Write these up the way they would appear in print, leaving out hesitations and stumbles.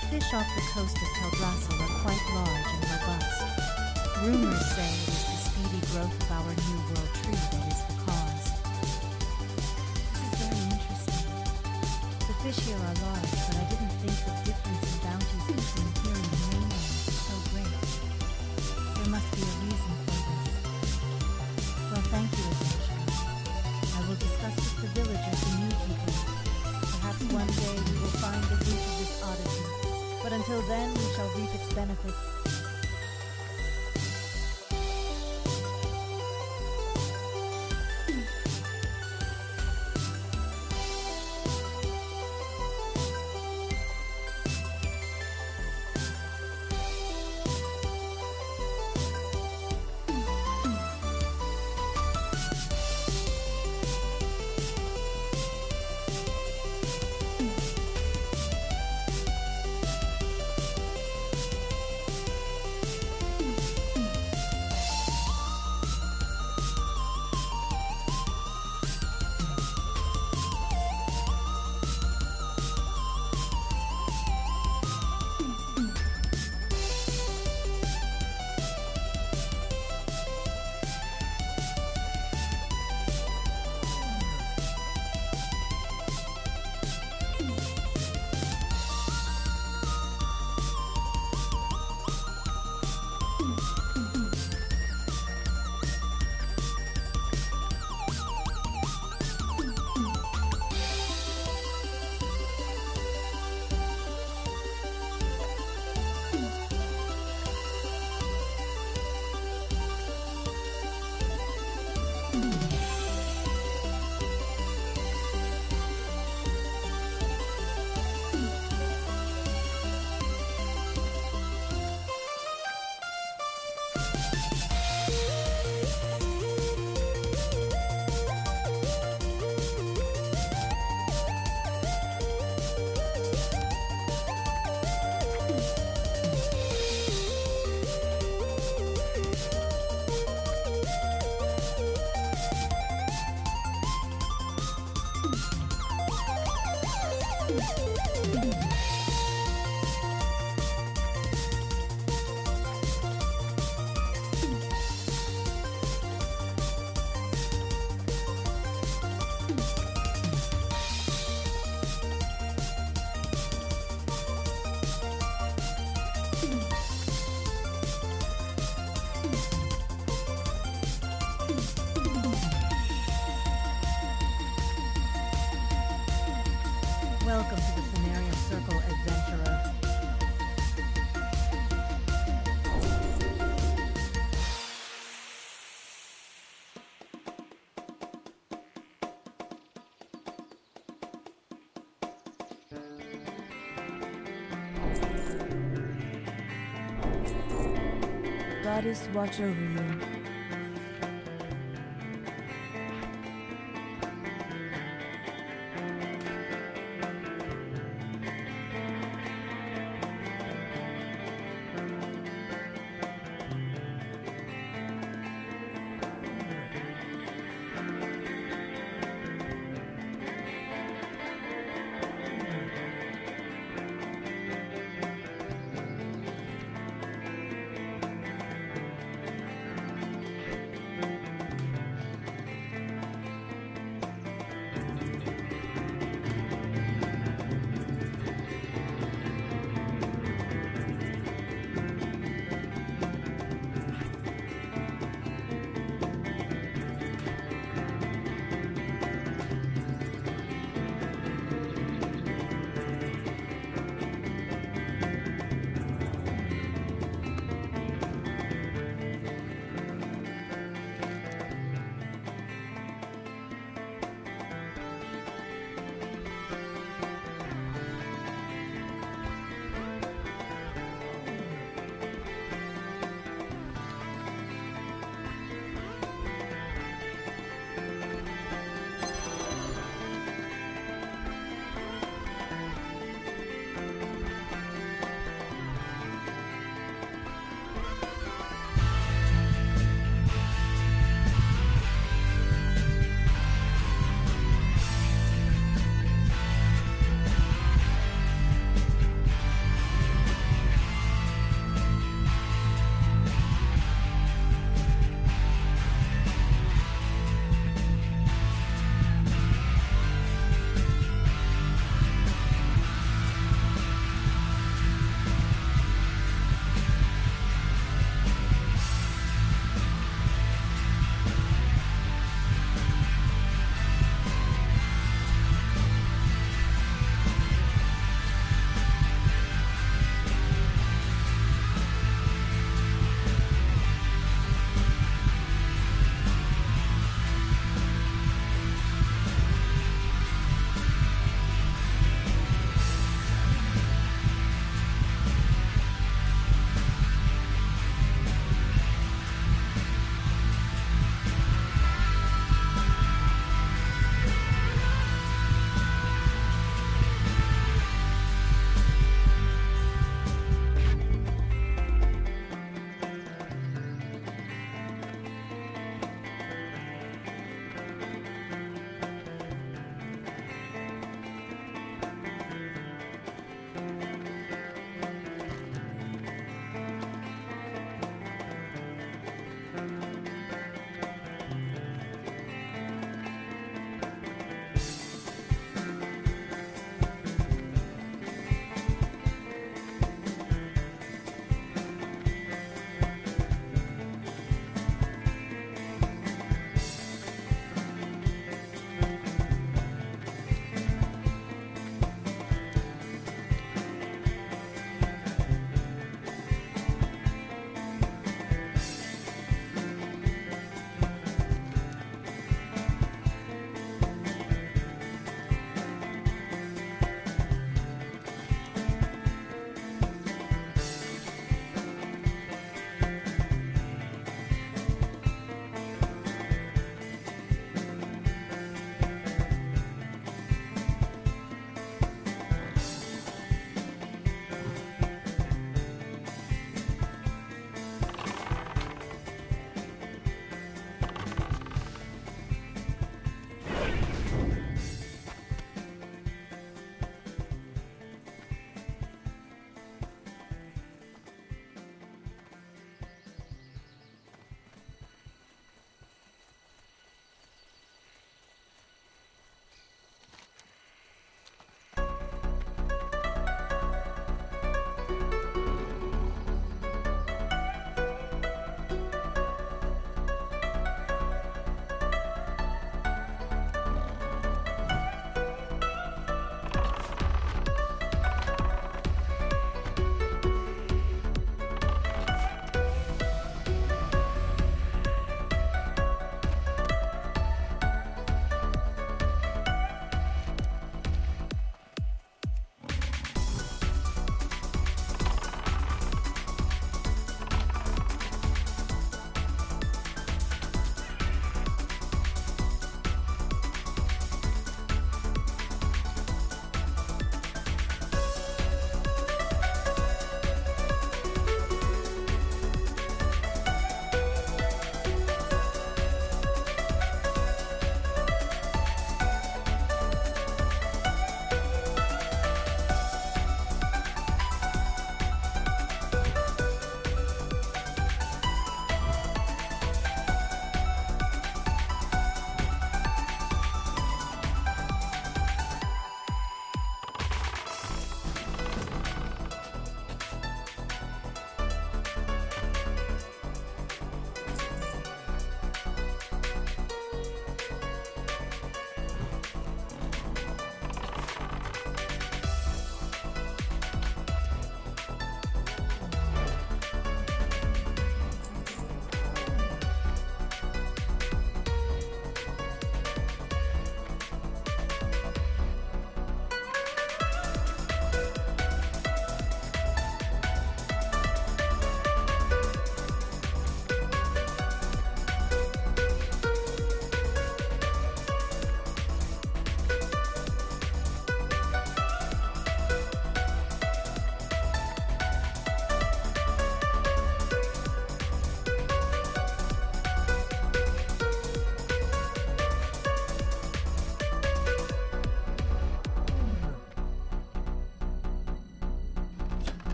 The fish off the coast of Teldrassil are quite large and robust. Rumors say it is the speedy growth of our New World tree that is the cause. This is very interesting. The fish here are large, but I didn't think the difference in bounties between here and the mainland was so great. There must be a reason for this. Well, thank you, adventurer. I will discuss with the villagers and new people. Perhaps one day we will find the root of this oddity, but until then we shall reap its benefits. Welcome to the Scenario Circle, adventurer. Goddess, watch over you.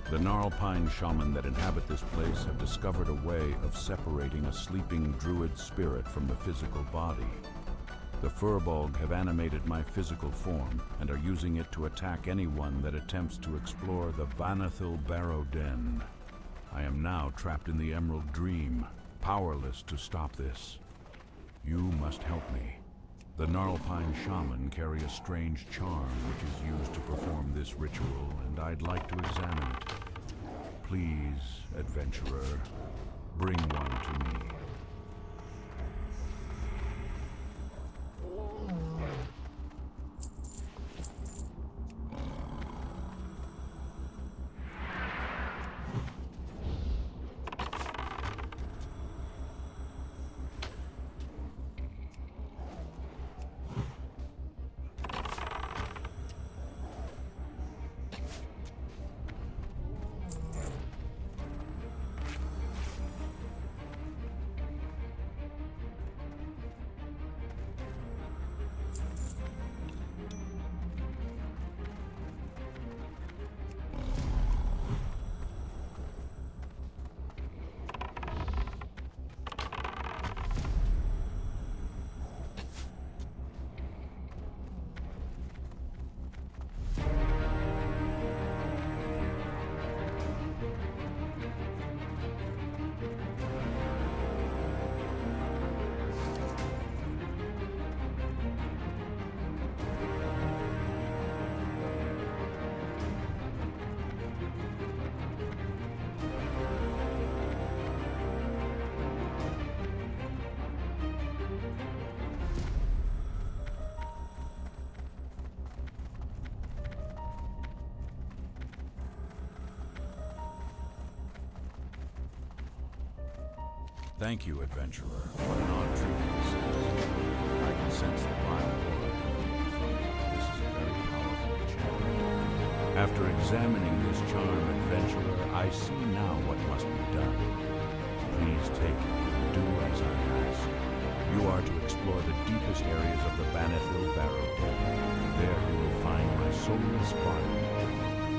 The gnarlpine shaman that inhabit this place have discovered a way of separating a sleeping druid spirit from the physical body. The Furbolg have animated my physical form and are using it to attack anyone that attempts to explore the Vanathil Barrow Den. I am now trapped in the Emerald Dream, powerless to stop this. You must help me. The gnarlpine shaman carry a strange charm which is used to perform this ritual, and I'd like to examine it. Please, adventurer, bring one to me. Thank you, adventurer. What an odd treatment this is. I can sense the vile aura emanating from it. This is a very powerful enchantment. After examining this charm, adventurer, I see now what must be done. Please take it. Do as I ask. You are to explore the deepest areas of the Vanathil Barrow Den. There you will find my soulless body.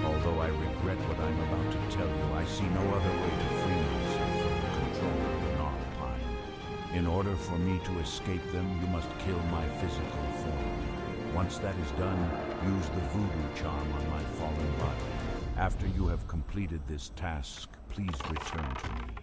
Although I regret what I'm about to tell you, I see no other way to free myself from the control of the gnarlpine. In order for me to escape them, you must kill my physical form. Once that is done, use the voodoo charm on my fallen body. After you have completed this task, please return to me.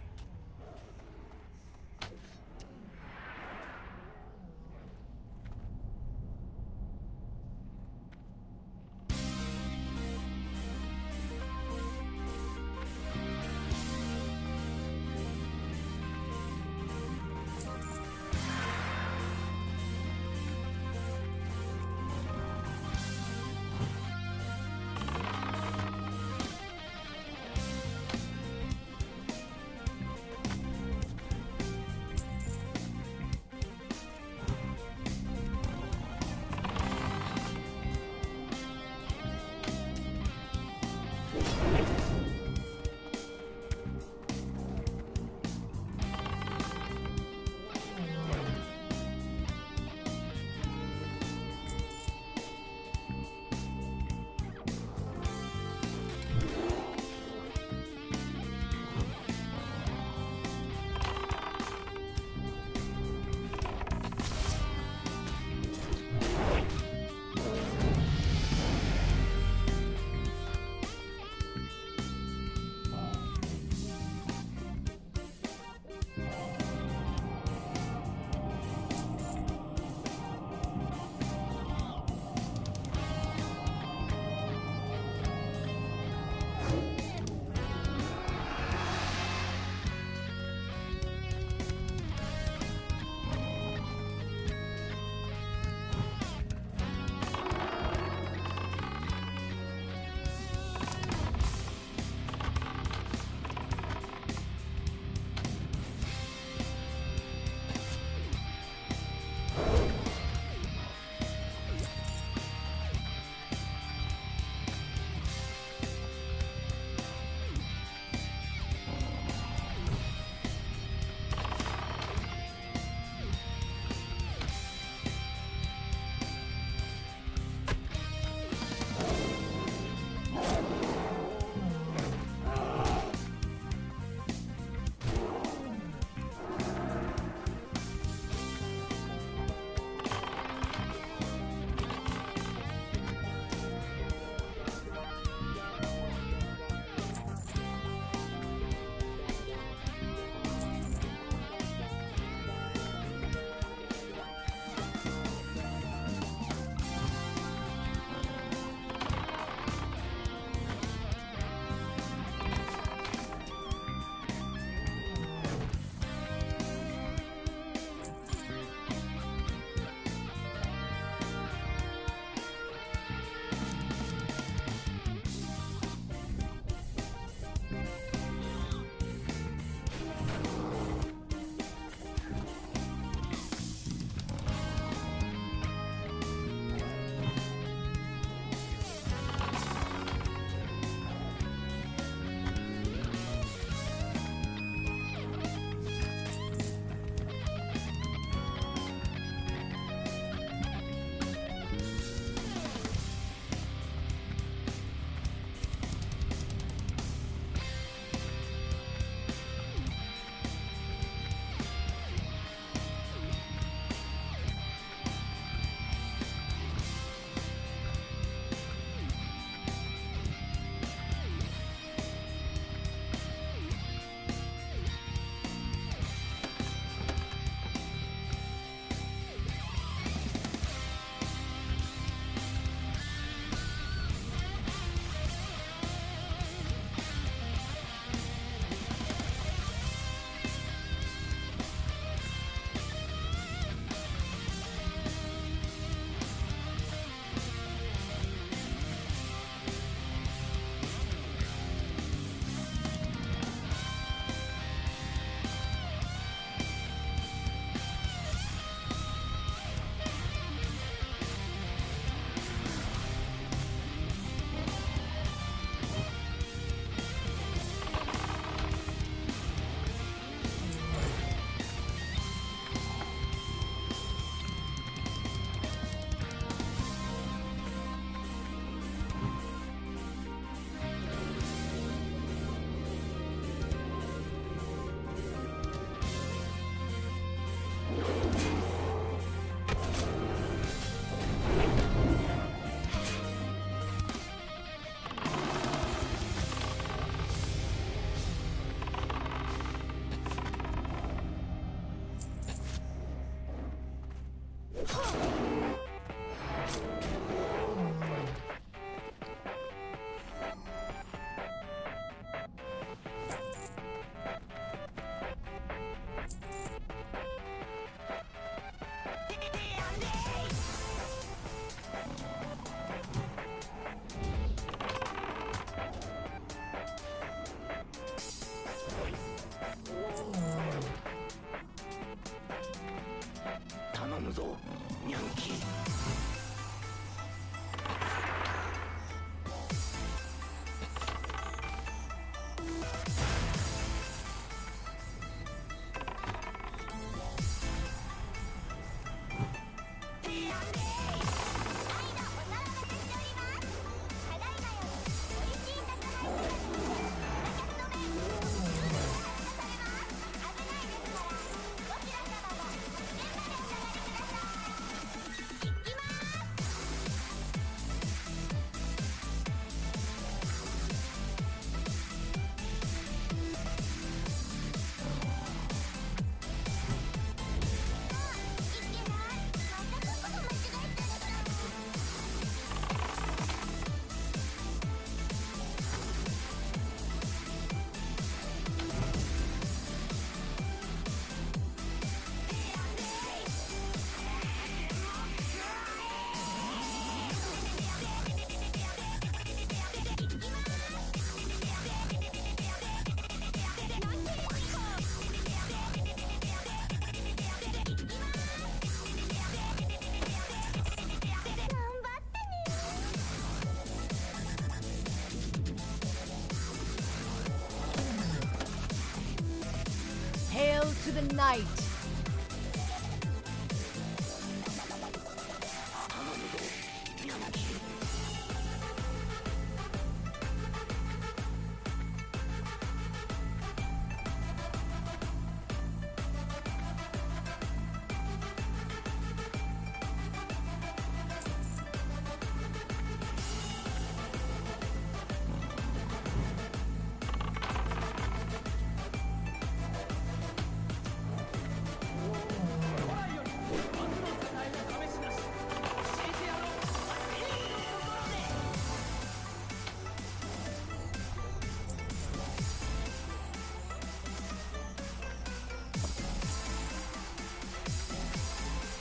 to the night.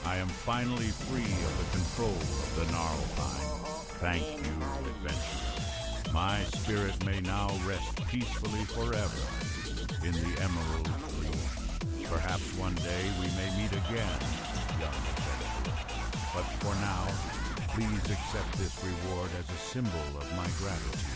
I am finally free of the control of the Gnarlpine. Thank you, adventurer. My spirit may now rest peacefully forever in the Emerald Tree. Perhaps one day we may meet again, young adventurer. But for now, please accept this reward as a symbol of my gratitude.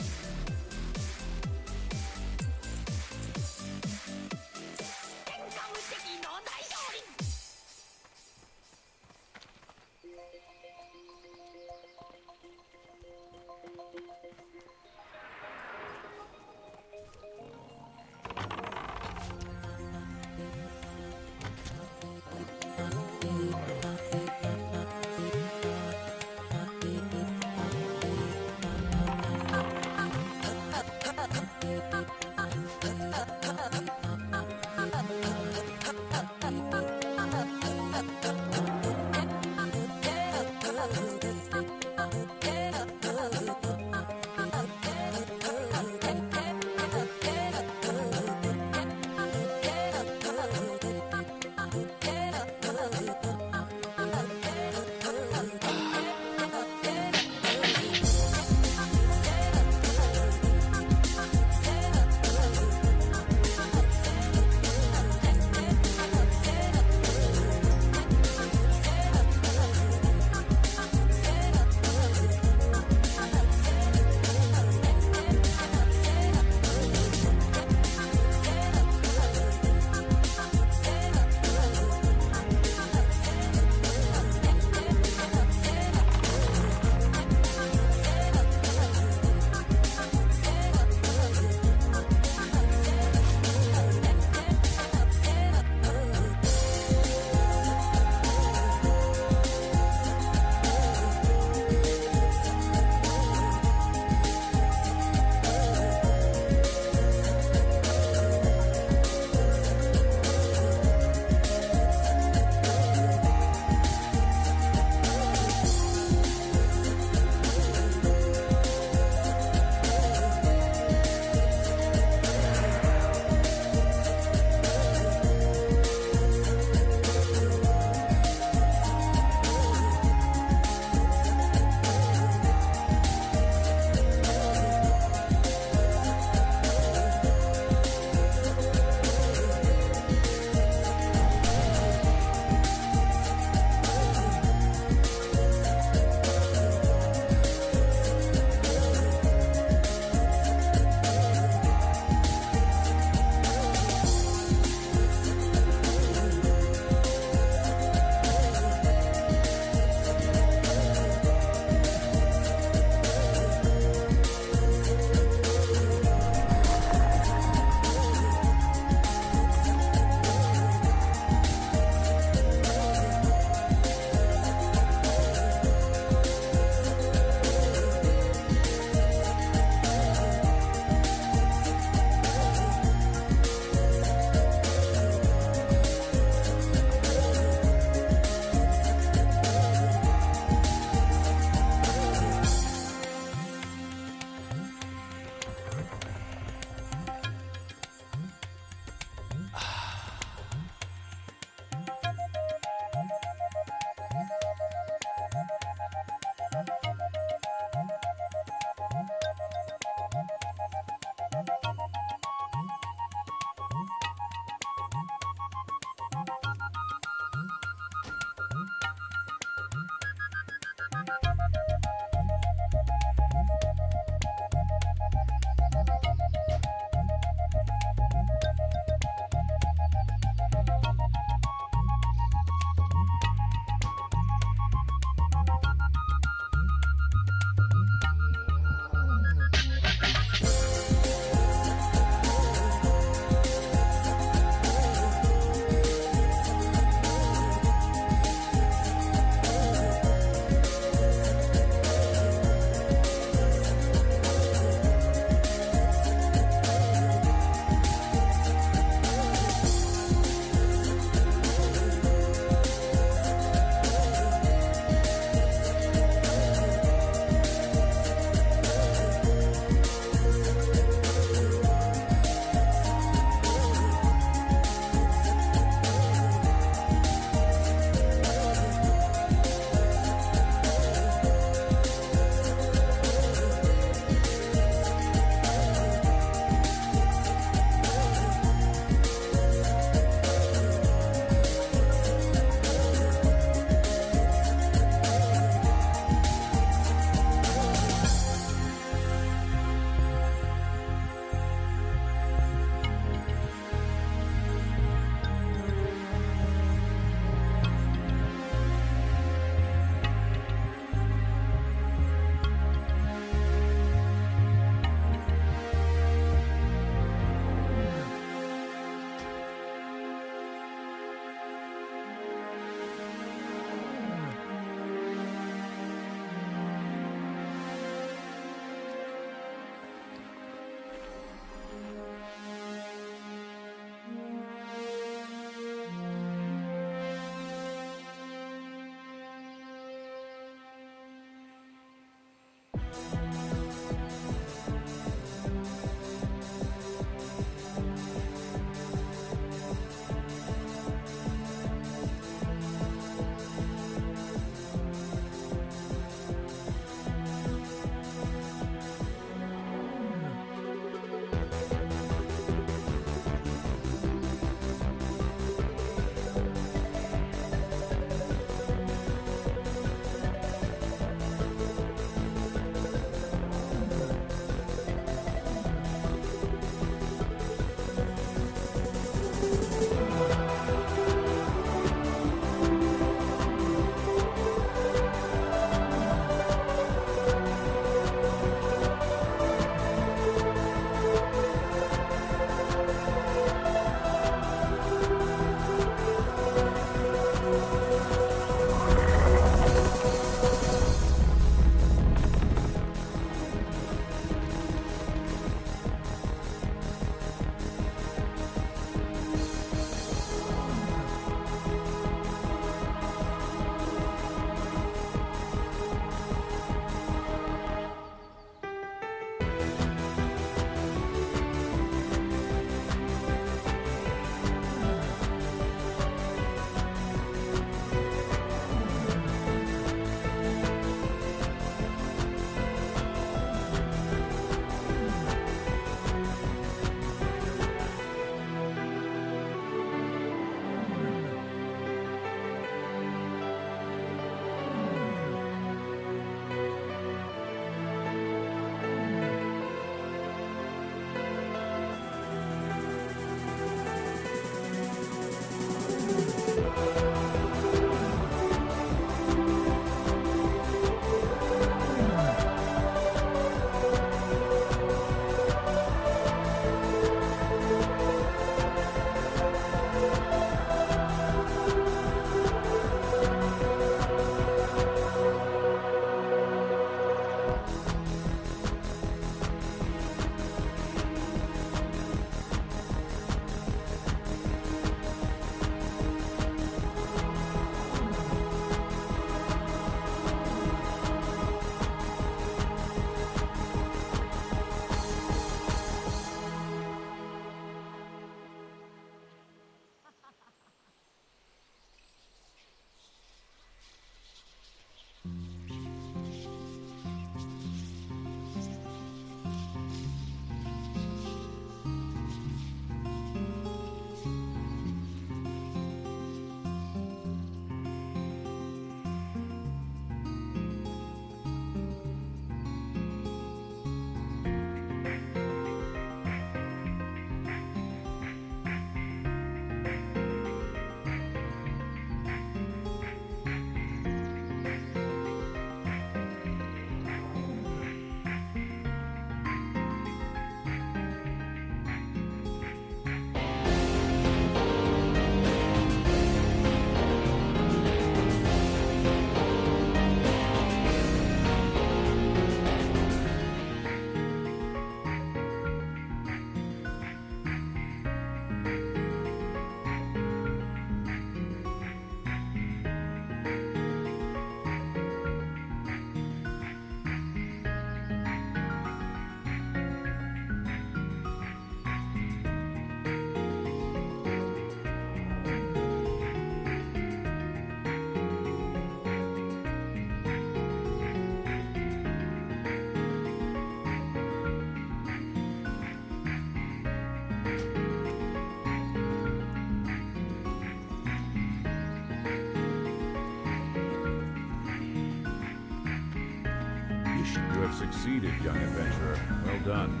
have succeeded, young adventurer. Well done.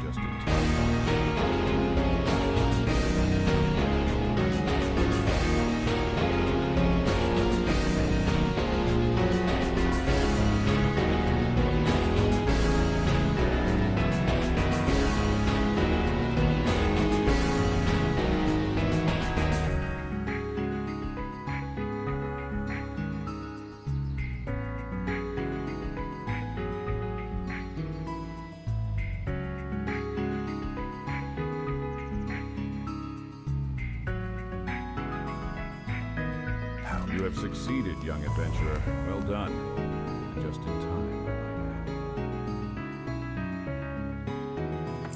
Just in time. You have succeeded, young adventurer. Well done. Just in time.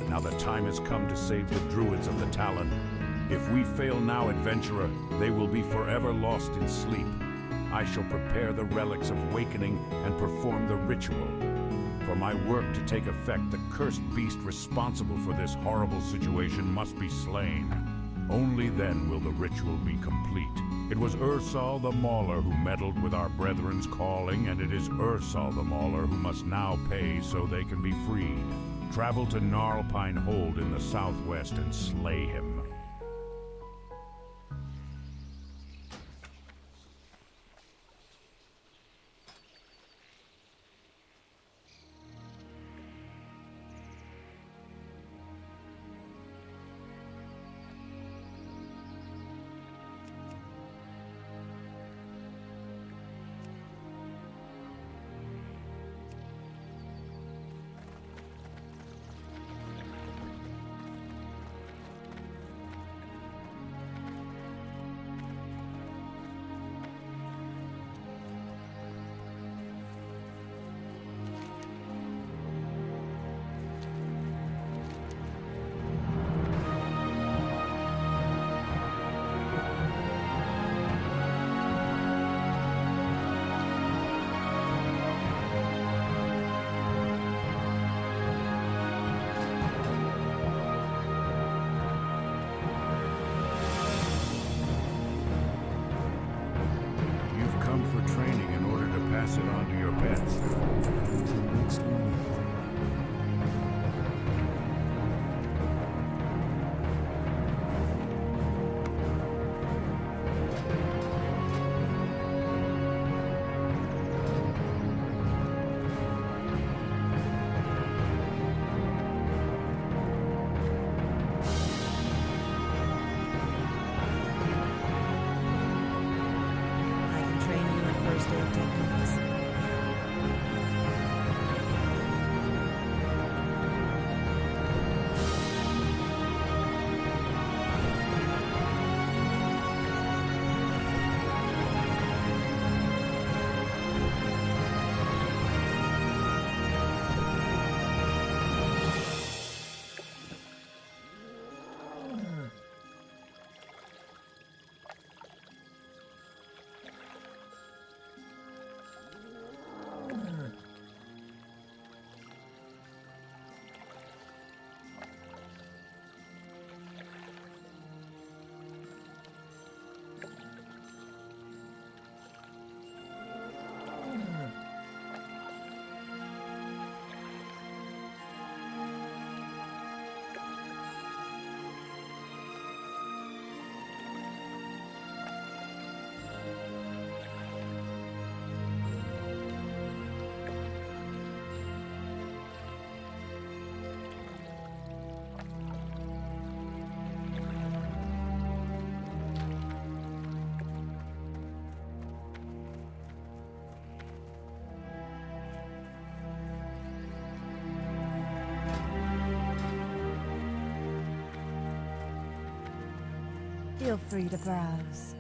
Now the time has come to save the druids of the Talon. If we fail now, adventurer, they will be forever lost in sleep. I shall prepare the relics of awakening and perform the ritual. For my work to take effect, the cursed beast responsible for this horrible situation must be slain. Only then will the ritual be complete. It was Ursal the Mauler who meddled with our brethren's calling, and it is Ursal the Mauler who must now pay so they can be freed. Travel to Gnarlpine Hold in the southwest and slay him. Pass it on to your pets. Feel free to browse.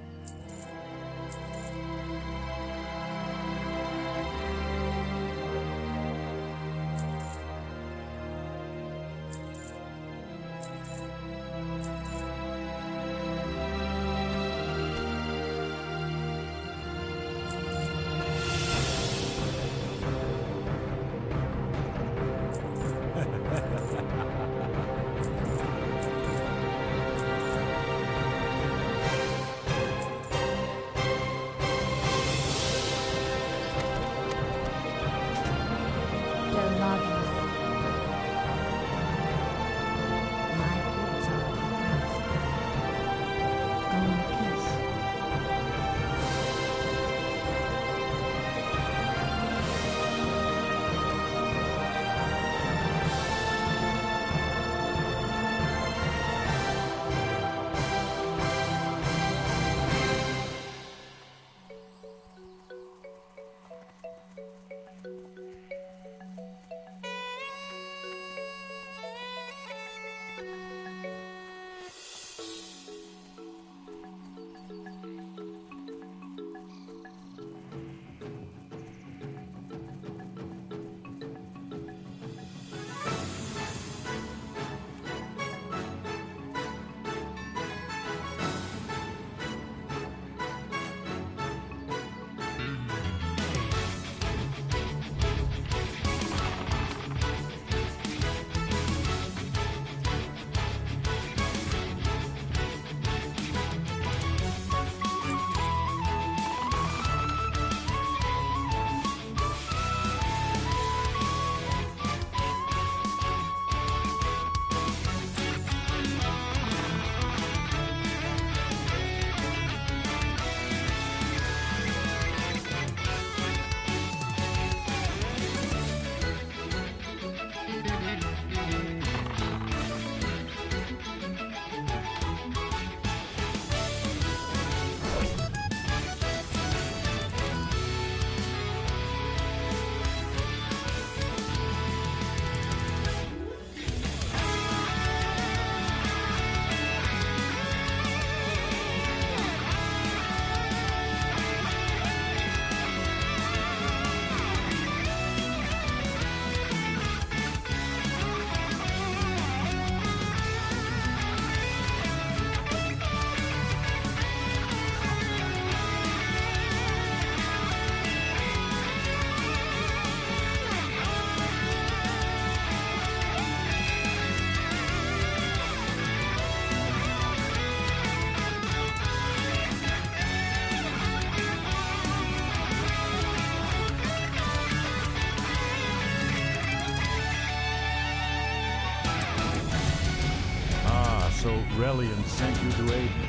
So Relian sent you to aid me.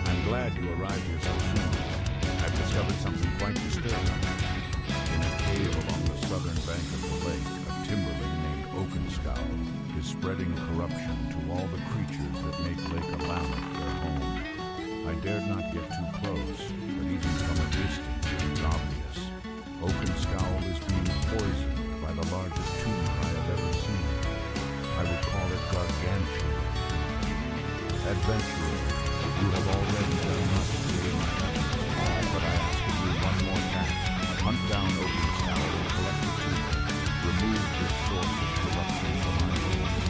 I'm glad you arrived here so soon. I've discovered something quite disturbing. In a cave along the southern bank of the lake, a timberling named Oakenscowl is spreading corruption to all the creatures that make Lake Alamoth their home. I dared not get too close, but even from a distance it is obvious. Oakenscowl is being poisoned by the largest tumor I have ever seen. I would call it gargantuan. Adventurer, you have already done much to aid my efforts, but I ask of you one more task. Hunt down Oakenscowl and collect the tumor. Remove this source of corruption from my home.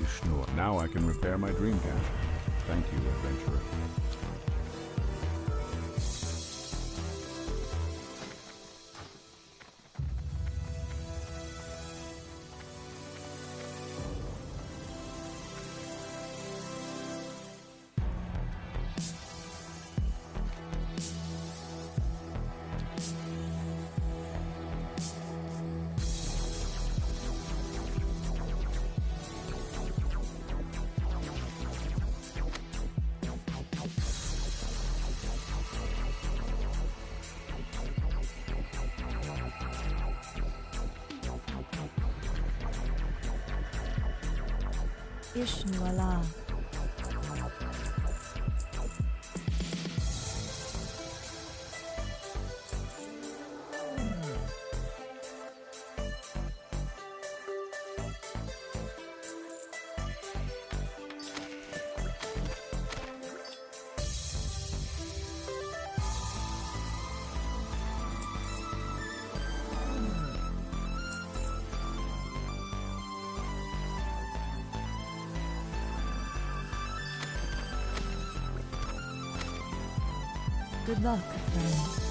Ishnur. Now I can repair my dream catcher. Thank you, adventurer. Ishnu Allah. Good luck, friend.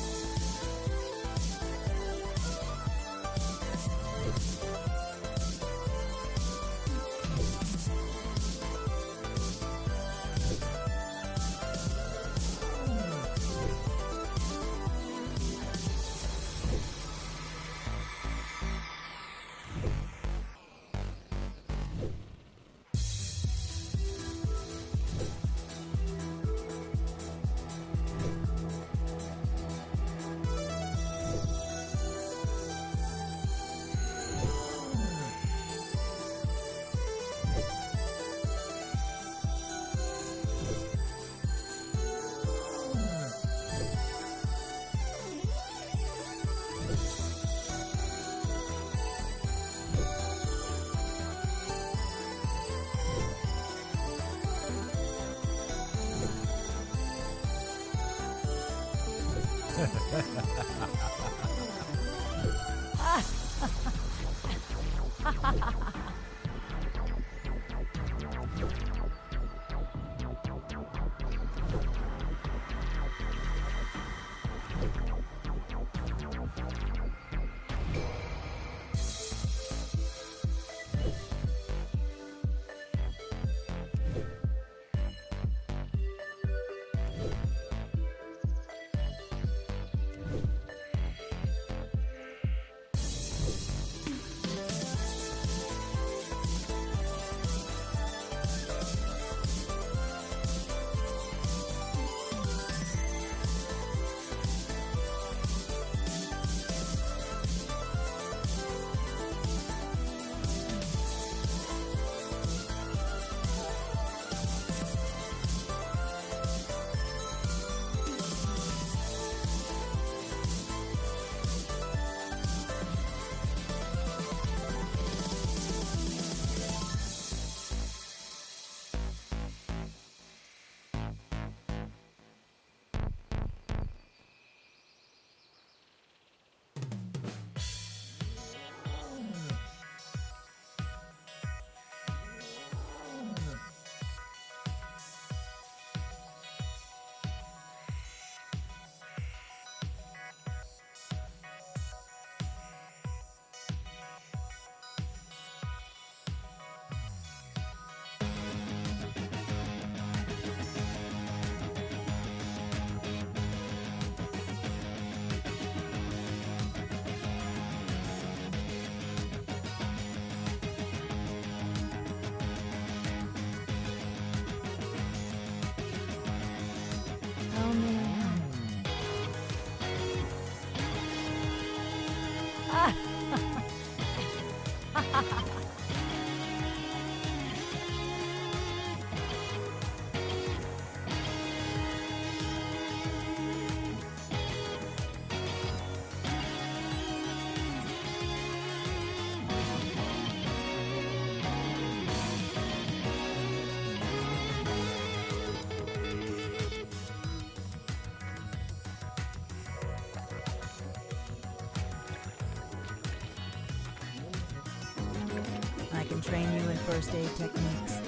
I can train you in first aid techniques.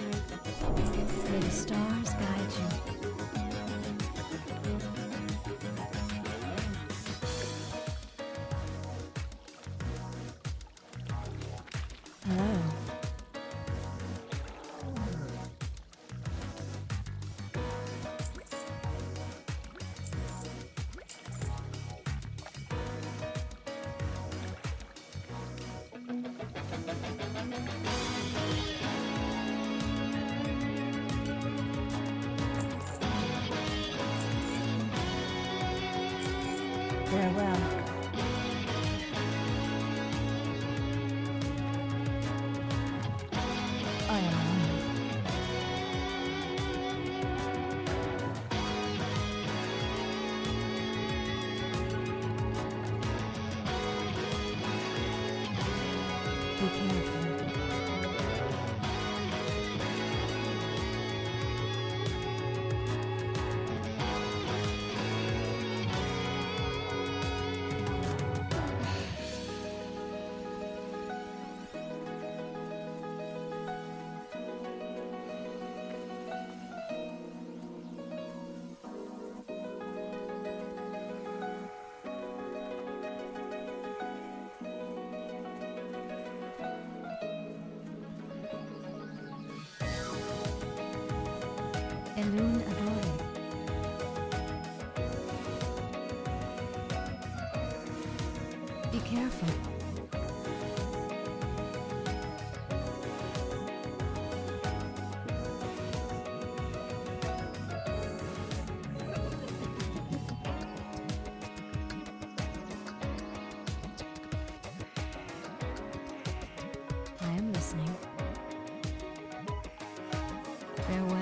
May the stars guide you. Hello. Farewell. I am honored. Be careful. Elune adore. Be careful. I am listening. Farewell.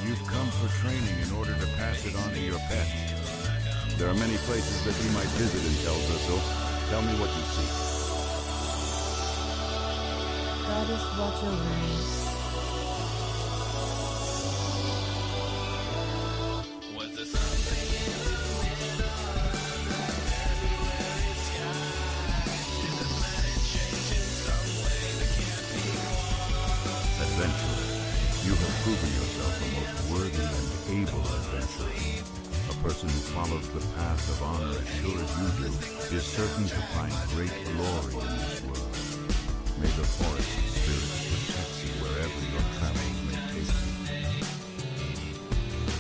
You've come for training in order to pass it on to your pets. There are many places that he might visit in Telsa, so tell me what you seek. That is what you'll learn. Adventurer, you have proven yourself a most worthy and able adventurer. A person who follows the path of honor as sure as you do is certain to find great glory in this world. May the forest spirit protect you wherever your travels may take you.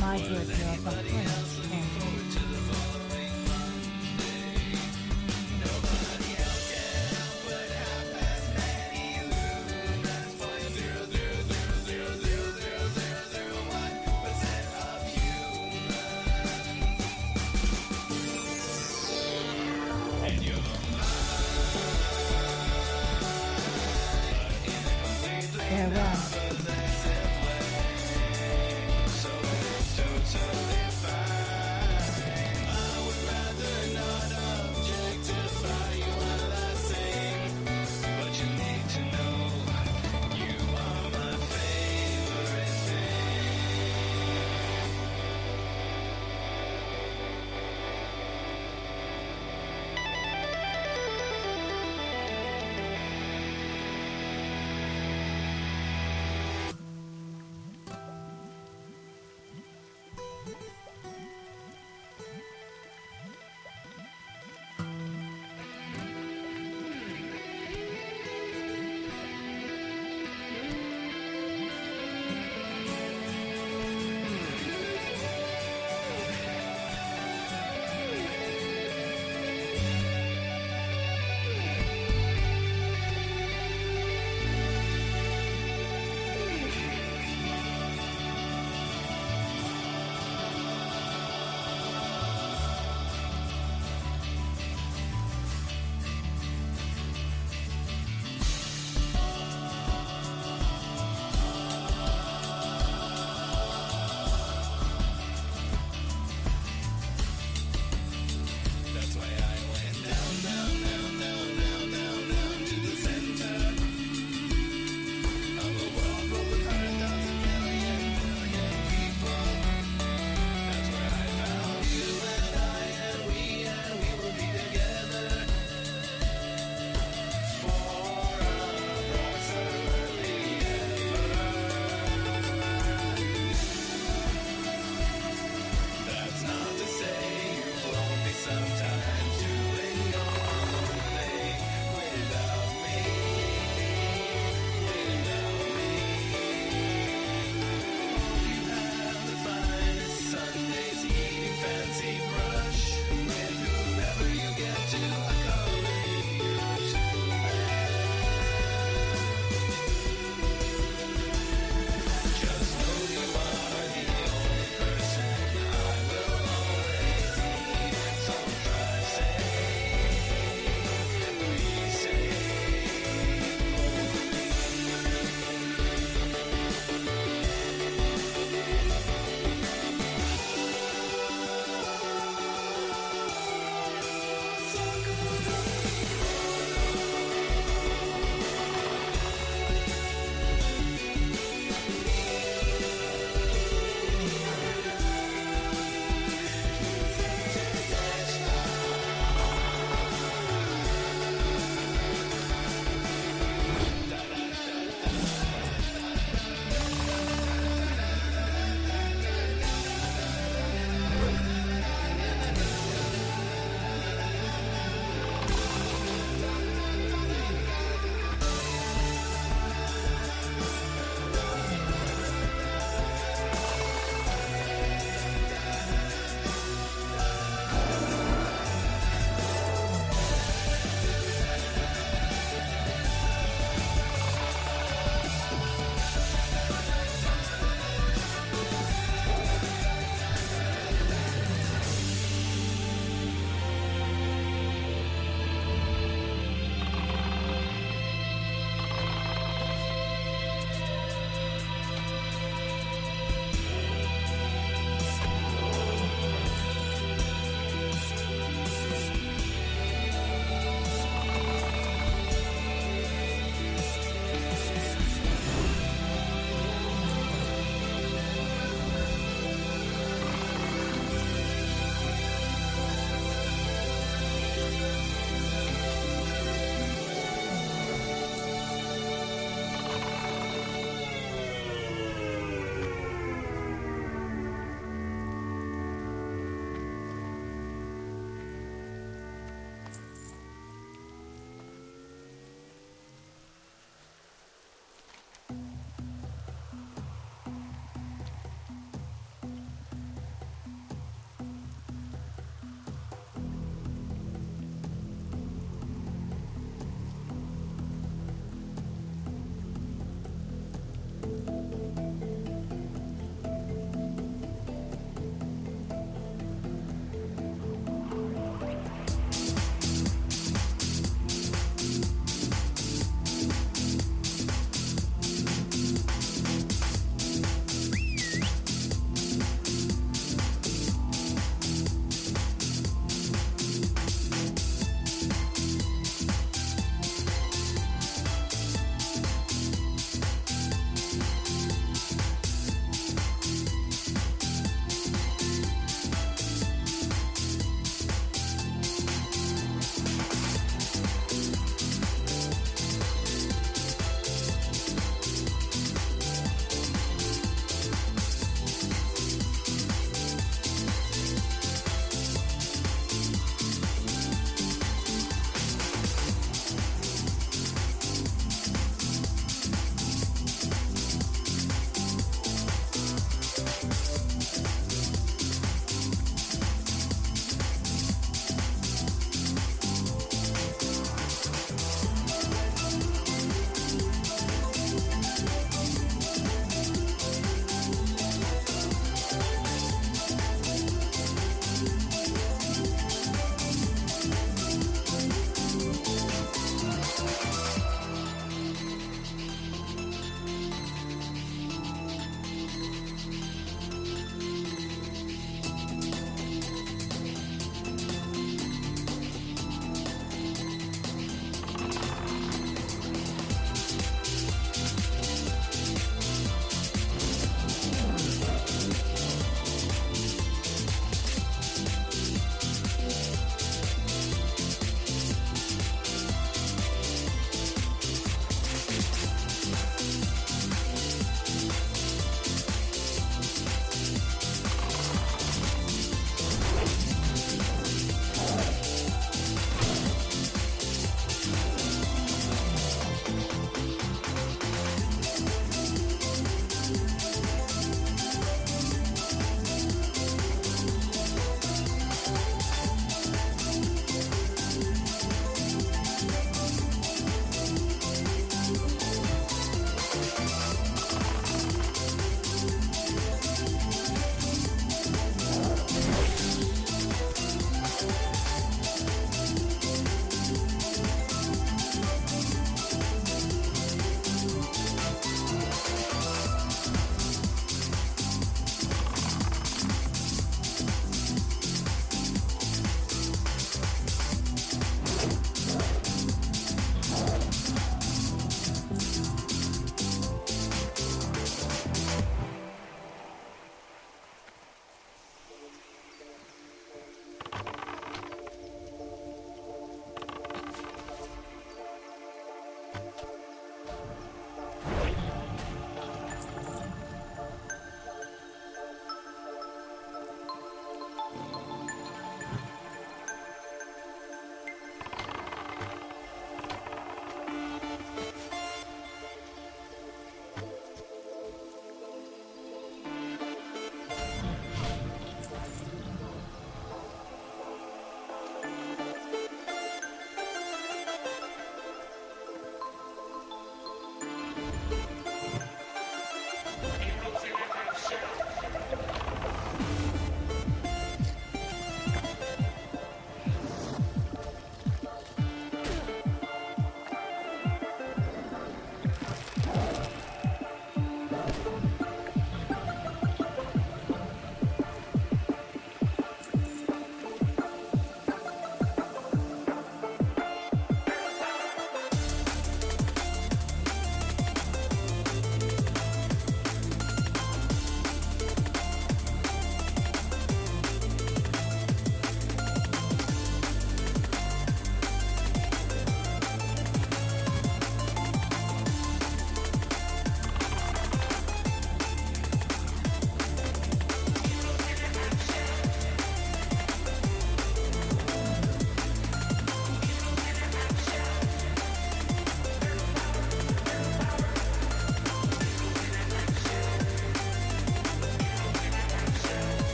My good love of Prince and farewell.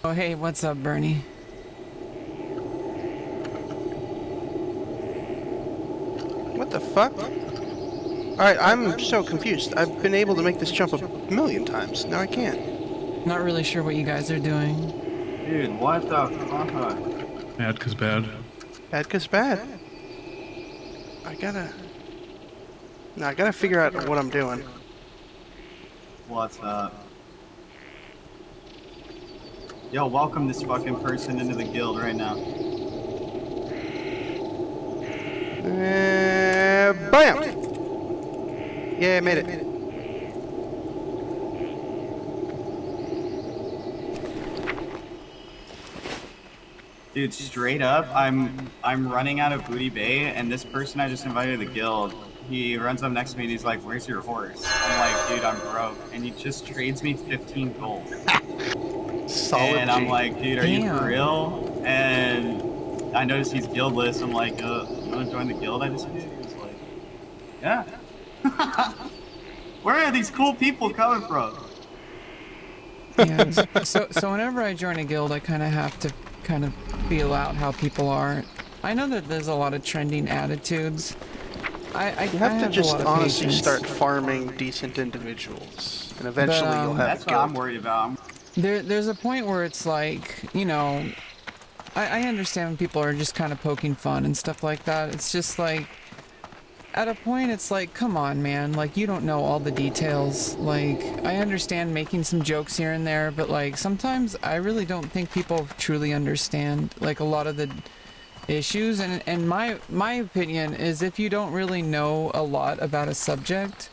Oh, hey, what's up, Bernie? What the fuck? Alright, I'm so confused. I've been able to make this jump a million times. Now I can't. Not really sure what you guys are doing. Dude, what the fuck? Bad 'cause bad. Bad 'cause bad. I gotta figure out what I'm doing. What's up? Yo, welcome this fucking person into the guild right now. Bam! Yeah, I made it. Dude, straight up, I'm running out of Booty Bay, and this person I just invited to the guild, he runs up next to me and he's like, "Where's your horse?" I'm like, "Dude, I'm broke," and he just trades me 15 gold. Solid. And I'm G. like, "Dude, are you Damn. for real?" And I noticed he's guildless. I'm like, "You wanna join the guild I just made?" He's like, "Yeah." Where are these cool people coming from? Yeah. So whenever I join a guild, I kind of have to kind of feel out how people are. I know that there's a lot of trending attitudes. You have to just honestly patience. start farming decent individuals, and eventually But, you'll have That's a what guild. I'm worried about. There's a point where it's like, you know, I understand when people are just kind of poking fun and stuff like that. It's just like, at a point, it's like, come on, man. Like, you don't know all the details. Like, I understand making some jokes here and there, but like, sometimes I really don't think people truly understand, like, a lot of the issues. And my opinion is, if you don't really know a lot about a subject,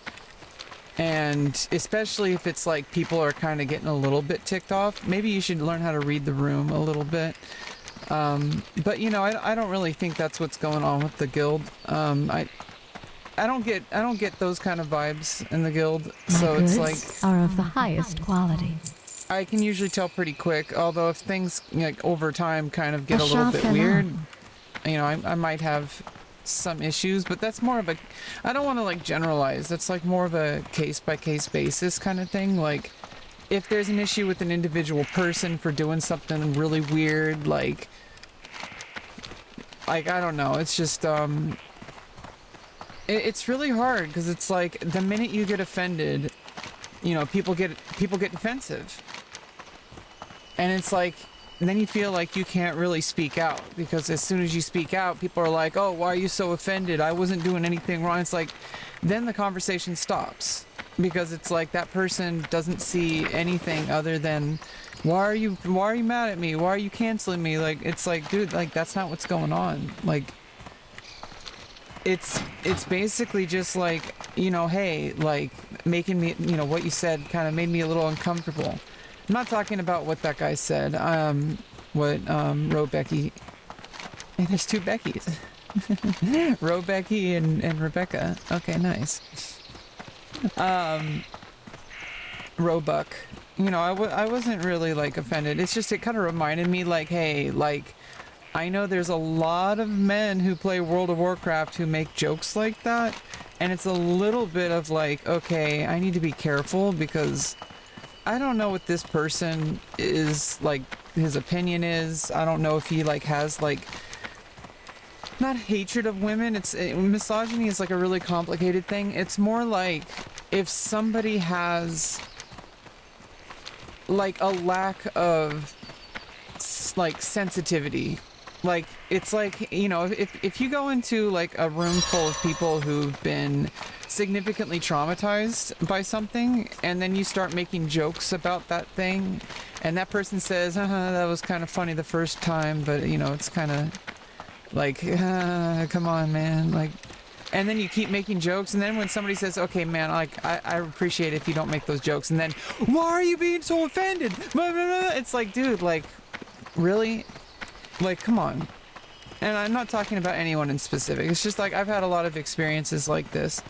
and especially if it's like people are kind of getting a little bit ticked off, maybe you should learn how to read the room a little bit. But you know, I don't really think that's what's going on with the guild. I don't get those kind of vibes in the guild. So My it's goods like, are of the highest quality. I can usually tell pretty quick. Although if things like over time kind of get a little bit Hasanabi. weird, you know, I might have some issues. But that's more of a, I don't want to like generalize. That's like more of a case by case basis kind of thing. Like, if there's an issue with an individual person for doing something really weird, like I don't know. It's just it's really hard because it's like the minute you get offended, you know, people get defensive, and it's like, and then you feel like you can't really speak out because as soon as you speak out, people are like, "Oh, why are you so offended? I wasn't doing anything wrong." It's like, then the conversation stops because it's like that person doesn't see anything other than, why are you mad at me? Why are you canceling me? Like, it's like, dude, like that's not what's going on. Like, it's basically just like, you know, hey, like making me, you know, what you said kind of made me a little uncomfortable. I'm not talking about what that guy said. Ro Becky. Hey, there's two Beckys. Ro Becky and Rebecca. Okay, nice. Roebuck. You know, I wasn't really like offended. It's just, it kind of reminded me like, hey, like, I know there's a lot of men who play World of Warcraft who make jokes like that, and it's a little bit of like, okay, I need to be careful because I don't know what this person is, like, his opinion is. I don't know if he like has like, not hatred of women. Misogyny is like a really complicated thing. It's more like if somebody has like a lack of like sensitivity. Like, it's like, you know, if you go into like a room full of people who've been significantly traumatized by something, and then you start making jokes about that thing, and that person says, that was kind of funny the first time, but you know, it's kind of like, come on, man, like, and then you keep making jokes, and then when somebody says, okay, man, like, I appreciate it if you don't make those jokes, and then, why are you being so offended? Blah, blah, blah. It's like, dude, like, really? Like, come on. And I'm not talking about anyone in specific. It's just like, I've had a lot of experiences like this,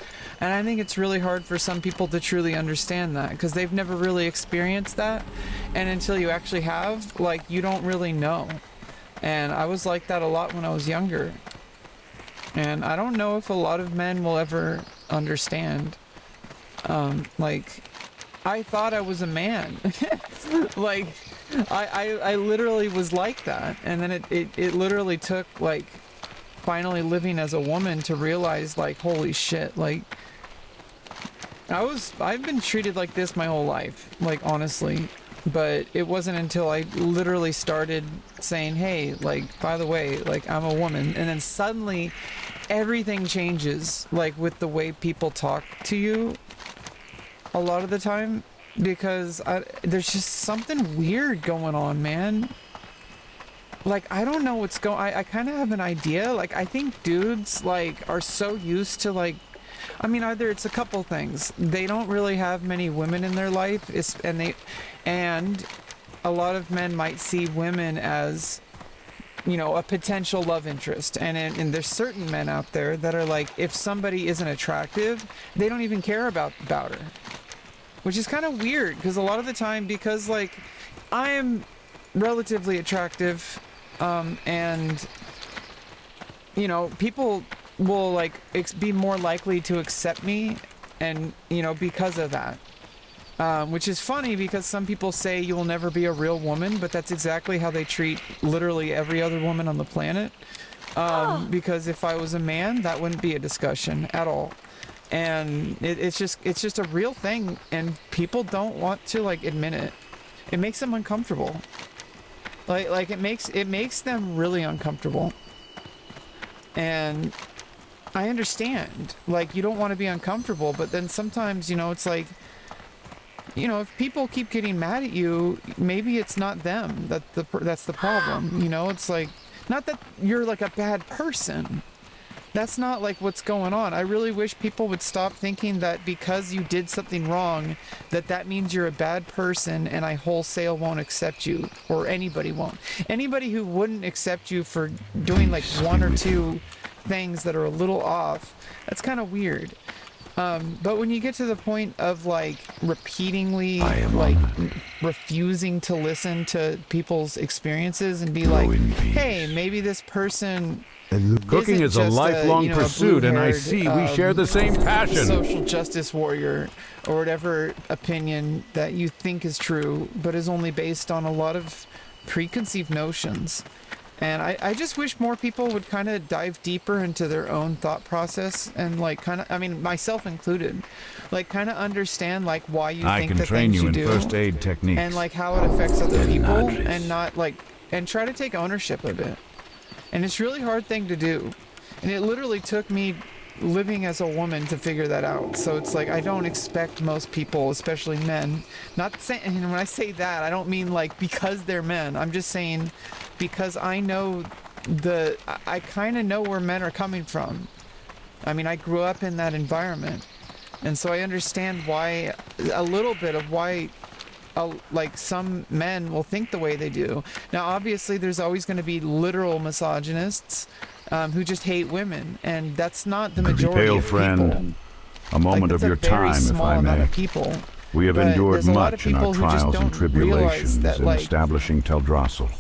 and I think it's really hard for some people to truly understand that because they've never really experienced that, and until you actually have, like, you don't really know. And I was like that a lot when I was younger, and I don't know if a lot of men will ever understand. Like, I thought I was a man. Like, I literally was like that, and then it literally took like finally living as a woman to realize like, holy shit, like I've been treated like this my whole life, like honestly, but it wasn't until I literally started saying, hey, like, by the way, like I'm a woman, and then suddenly everything changes, like with the way people talk to you a lot of the time, because there's just something weird going on, man. Like, I don't know what's going. I kind of have an idea. Like, I think dudes like are so used to like, I mean, either it's a couple things. They don't really have many women in their life, and a lot of men might see women as, you know, a potential love interest, and there's certain men out there that are like, if somebody isn't attractive, they don't even care about her. Which is kind of weird, because a lot of the time, because like I am relatively attractive, and you know, people will like be more likely to accept me, and you know, because of that, which is funny because some people say you will never be a real woman, but that's exactly how they treat literally every other woman on the planet. Because if I was a man, that wouldn't be a discussion at all. And it's just a real thing, and people don't want to like admit it. It makes them uncomfortable. Like it makes them really uncomfortable. And I understand, like, you don't want to be uncomfortable, but then sometimes, you know, it's like, you know, if people keep getting mad at you, maybe it's not them that's the problem. You know, it's like, not that you're like a bad person. That's not like what's going on. I really wish people would stop thinking that because you did something wrong, that means you're a bad person and I wholesale won't accept you, or anybody won't. Anybody who wouldn't accept you for doing like one or two things that are a little off, that's kind of weird. But when you get to the point of like repeatedly like refusing to listen to people's experiences and be like, hey, maybe this person Cooking is a lifelong pursuit, and I see we share the same passion. Social justice warrior, or whatever opinion that you think is true, but is only based on a lot of preconceived notions. And I just wish more people would kind of dive deeper into their own thought process and like kind of, I mean, myself included, like kind of understand like why you think the things you do. I can train you in first aid techniques. And like how it affects other people, and not like, and try to take ownership of it. And it's a really hard thing to do. And it literally took me living as a woman to figure that out. So it's like, I don't expect most people, especially men, not saying, and when I say that, I don't mean like because they're men. I'm just saying because I know I kind of know where men are coming from. I mean, I grew up in that environment. And so I understand why, a little bit of why like some men will think the way they do. Now, obviously, there's always going to be literal misogynists who just hate women, and that's not the majority pale of friend, people. A moment like, of your time, if I may. People. We have endured much in our trials and tribulations that, in like, establishing Teldrassil,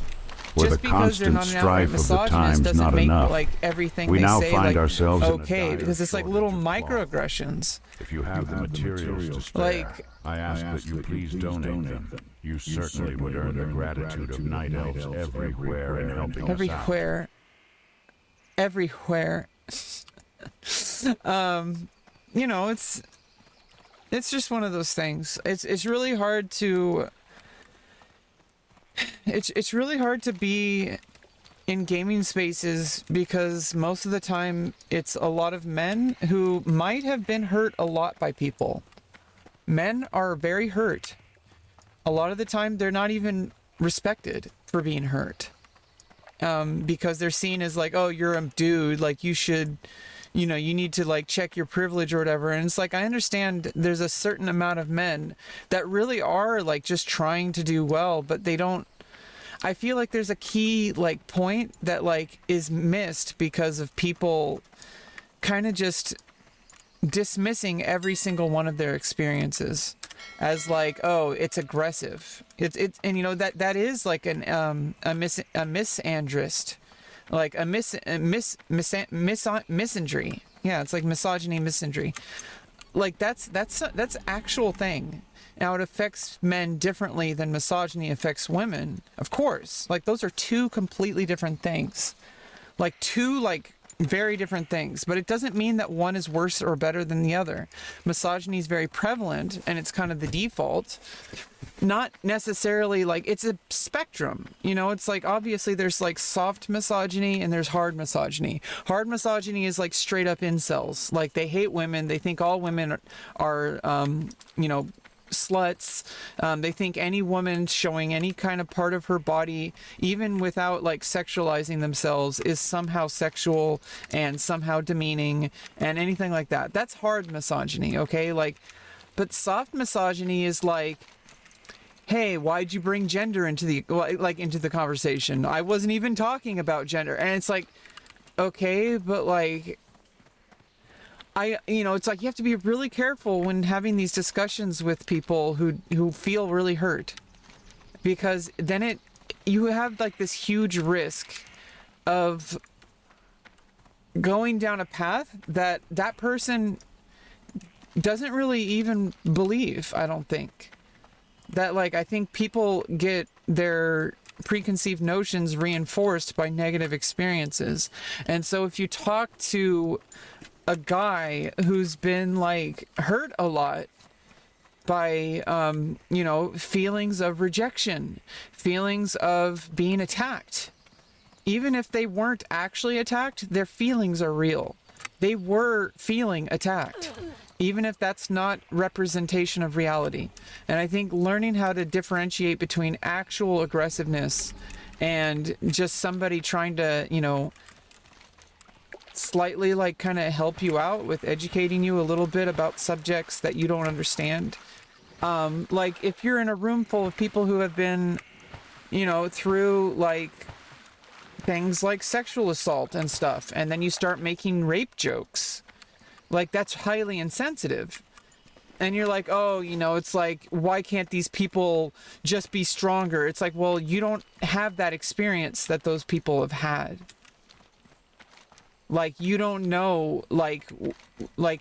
where the constant strife of the times not make, enough. Like, everything we they now say, find like, ourselves okay, in a because it's like little microaggressions. If you have the materials to spare, like, I ask that you please donate them. You certainly would earn the gratitude of night elves everywhere in helping us out. Everywhere. You know, it's just one of those things. It's really hard to it's really hard to be in gaming spaces because most of the time it's a lot of men who might have been hurt a lot by people. Men are very hurt. A lot of the time they're not even respected for being hurt. Because they're seen as like, oh, you're a dude, like you should, you know, you need to like check your privilege or whatever. And it's like, I understand there's a certain amount of men that really are like just trying to do well, but they don't. I feel like there's a key like point that like is missed because of people kind of just dismissing every single one of their experiences as like, oh, it's aggressive. It's and you know that is like a misandrist, like a misandry. Yeah, it's like misogyny, misandry. like that's actual thing. Now it affects men differently than misogyny affects women, of course. Like those are two completely different things. Like two like very different things, but it doesn't mean that one is worse or better than the other. Misogyny is very prevalent and it's kind of the default. Not necessarily like it's a spectrum, you know, it's like obviously there's like soft misogyny and there's hard misogyny. Hard misogyny is like straight up incels. Like they hate women. They think all women are you know, sluts. They think any woman showing any kind of part of her body, even without like sexualizing themselves, is somehow sexual and somehow demeaning and anything like that. That's hard misogyny, okay? Like, but soft misogyny is like, hey, why'd you bring gender into the into the conversation? I wasn't even talking about gender. And it's like, okay, but like, you know, it's like you have to be really careful when having these discussions with people who feel really hurt, because then you have like this huge risk of going down a path that that person doesn't really even believe. I don't think that, like, I think people get their preconceived notions reinforced by negative experiences. And so if you talk to a guy who's been like hurt a lot by you know, feelings of rejection, feelings of being attacked, even if they weren't actually attacked, their feelings are real. They were feeling attacked, even if that's not representation of reality. And I think learning how to differentiate between actual aggressiveness and just somebody trying to, you know, slightly like kind of help you out with educating you a little bit about subjects that you don't understand. Like if you're in a room full of people who have been, you know, through like things like sexual assault and stuff, and then you start making rape jokes, like that's highly insensitive. And you're like, oh, you know, it's like, why can't these people just be stronger? It's like, well, you don't have that experience that those people have had. Like, you don't know, like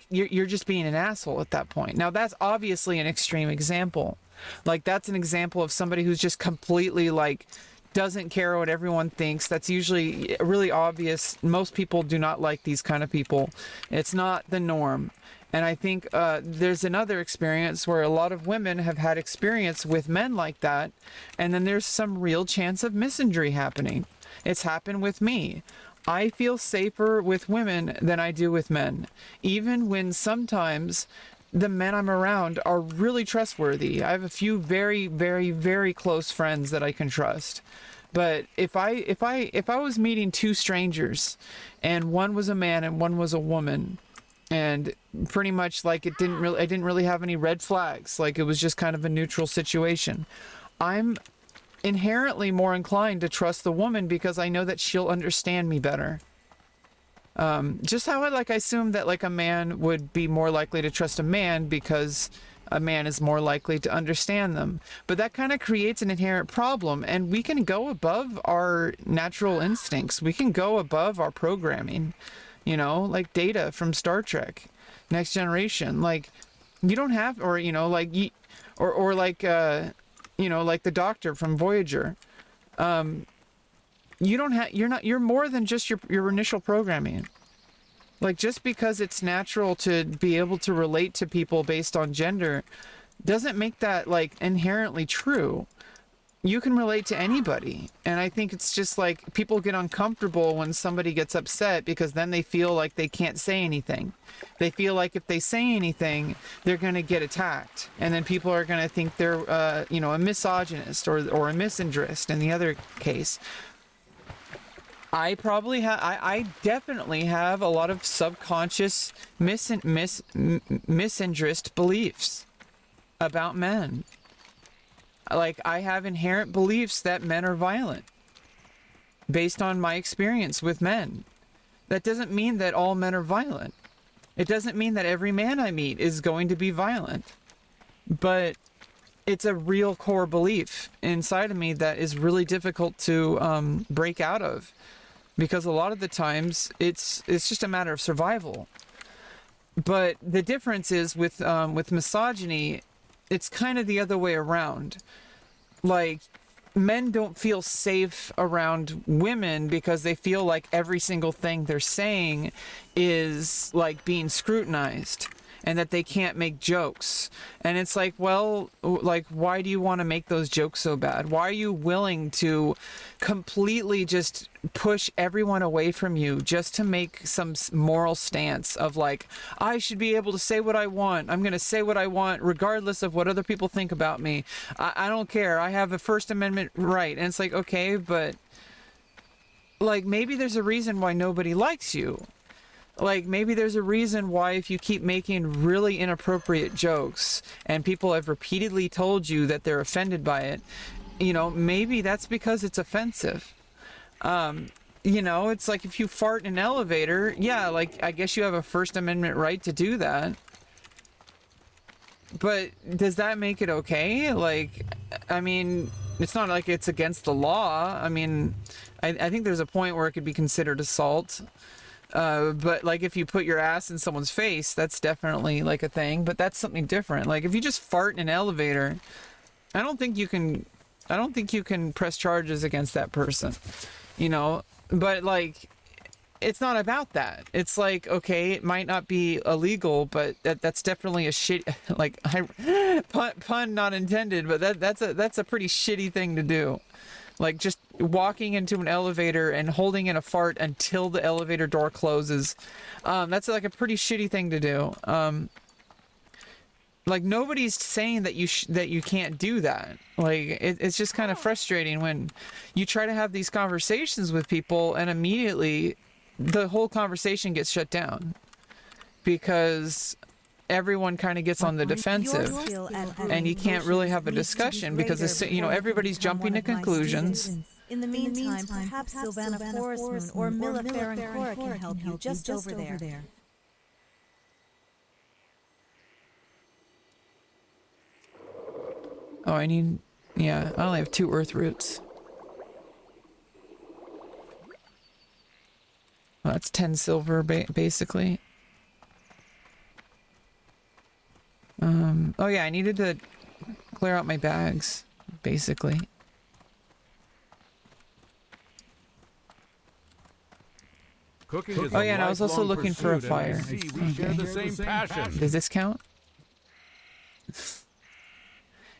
you're just being an asshole at that point. Now, that's obviously an extreme example. Like, that's an example of somebody who's just completely, like, doesn't care what everyone thinks. That's usually really obvious. Most people do not like these kind of people. It's not the norm. And I think there's another experience where a lot of women have had experience with men like that, and then there's some real chance of misinjury happening. It's happened with me. I feel safer with women than I do with men, even when sometimes the men I'm around are really trustworthy. I have a few very, very, very close friends that I can trust. But if I was meeting two strangers and one was a man and one was a woman, and pretty much like I didn't really have any red flags, like it was just kind of a neutral situation, I'm inherently more inclined to trust the woman because I know that she'll understand me better. Just how I assume that like a man would be more likely to trust a man because a man is more likely to understand them. But that kind of creates an inherent problem, and we can go above our natural instincts. We can go above our programming, you know, like Data from Star Trek, Next Generation. Like, you don't have, or, you know, like, or like, you know, like the Doctor from Voyager. You're more than just your initial programming. Like, just because it's natural to be able to relate to people based on gender doesn't make that like inherently true. You can relate to anybody. And I think it's just like people get uncomfortable when somebody gets upset because then they feel like they can't say anything. They feel like if they say anything, they're going to get attacked. And then people are going to think they're, you know, a misogynist or a misandrist in the other case. I definitely have a lot of subconscious misandrist beliefs about men. Like, I have inherent beliefs that men are violent based on my experience with men. That doesn't mean that all men are violent. It doesn't mean that every man I meet is going to be violent. But it's a real core belief inside of me that is really difficult to break out of. Because a lot of the times, it's just a matter of survival. But the difference is with misogyny, it's kind of the other way around. Like, men don't feel safe around women because they feel like every single thing they're saying is like being scrutinized, and that they can't make jokes. And it's like, well, like, why do you want to make those jokes so bad? Why are you willing to completely just push everyone away from you just to make some moral stance of like, I should be able to say what I want. I'm going to say what I want regardless of what other people think about me. I don't care. I have a First Amendment right. And it's like, okay, but like, maybe there's a reason why nobody likes you. Like, maybe there's a reason why if you keep making really inappropriate jokes and people have repeatedly told you that they're offended by it, you know, maybe that's because it's offensive. You know, it's like if you fart in an elevator, yeah, like, I guess you have a First Amendment right to do that. But does that make it okay? Like, I mean, it's not like it's against the law. I mean, I think there's a point where it could be considered assault. But like if you put your ass in someone's face, that's definitely like a thing, but that's something different. Like if you just fart in an elevator, I don't think you can press charges against that person, you know, but like, it's not about that. It's like, okay, it might not be illegal, but that's definitely a shit, like, pun not intended, but that's a pretty shitty thing to do. Like just walking into an elevator and holding in a fart until the elevator door closes. That's like a pretty shitty thing to do. Like nobody's saying that you can't do that. Like it's just kind of frustrating when you try to have these conversations with people and immediately the whole conversation gets shut down because everyone kind of gets on the defensive and you can't really have a discussion because it's, you know, everybody's jumping to conclusions. In the meantime, perhaps Sylvana Forestmoon or Milla Farron Cora can help you just over there. Oh, I need, yeah, I only have 2 earth roots. Well, that's 10 silver basically. Oh yeah, I needed to clear out my bags, basically. Cooking is Oh yeah, and I was also looking for a fire. We share the same passion. Does this count?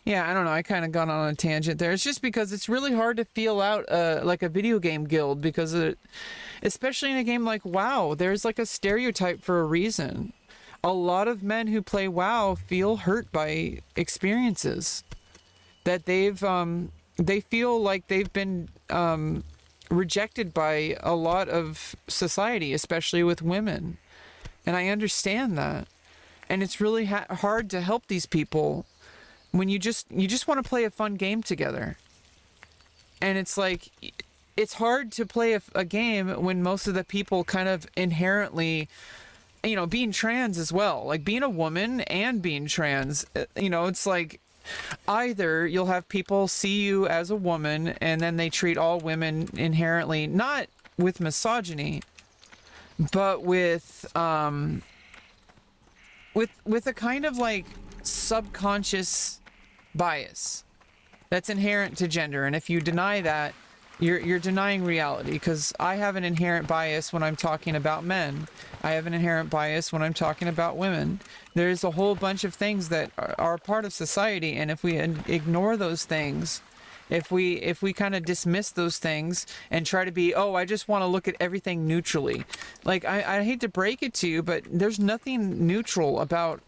Yeah, I don't know. I kind of got on a tangent there. It's just because it's really hard to feel out like a video game guild because especially in a game like WoW, there's like a stereotype for a reason. A lot of men who play WoW feel hurt by experiences that they feel like they've been rejected by a lot of society, especially with women. And I understand that. And it's really hard to help these people when you just want to play a fun game together. And it's like, it's hard to play a game when most of the people kind of inherently, you know, being trans as well, like being a woman and being trans, you know, it's like either you'll have people see you as a woman and then they treat all women inherently, not with misogyny, but with a kind of like subconscious bias that's inherent to gender. And if you deny that, you're denying reality, because I have an inherent bias when I'm talking about men. I have an inherent bias when I'm talking about women. There's a whole bunch of things that are a part of society, and if we ignore those things, if we kind of dismiss those things and try to be, oh, I just want to look at everything neutrally. Like, I hate to break it to you, but there's nothing neutral about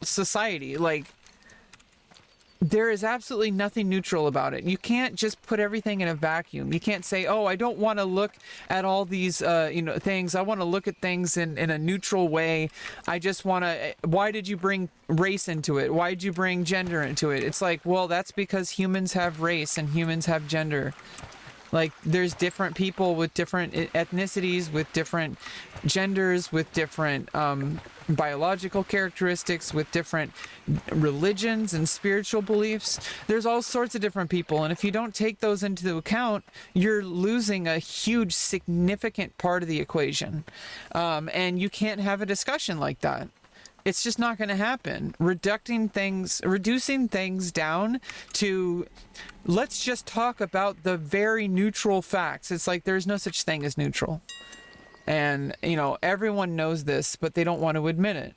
society. Like, there is absolutely nothing neutral about it. You can't just put everything in a vacuum. You can't say, oh, I don't want to look at all these, things. I want to look at things in a neutral way. I just want to, why did you bring race into it? Why did you bring gender into it? It's like, well, that's because humans have race and humans have gender. Like, there's different people with different ethnicities, with different genders, with different biological characteristics, with different religions and spiritual beliefs. There's all sorts of different people, and if you don't take those into account, you're losing a huge, significant part of the equation. And you can't have a discussion like that. It's just not going to happen. Reducing things down to, let's just talk about the very neutral facts. It's like there's no such thing as neutral. And, you know, everyone knows this, but they don't want to admit it.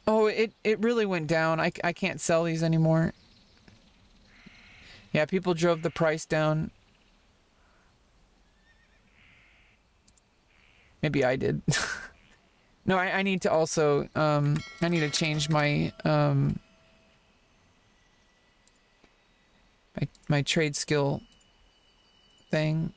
Oh, it really went down. I can't sell these anymore. Yeah, people drove the price down. Maybe I did. No, I need to also, I need to change my, my trade skill thing.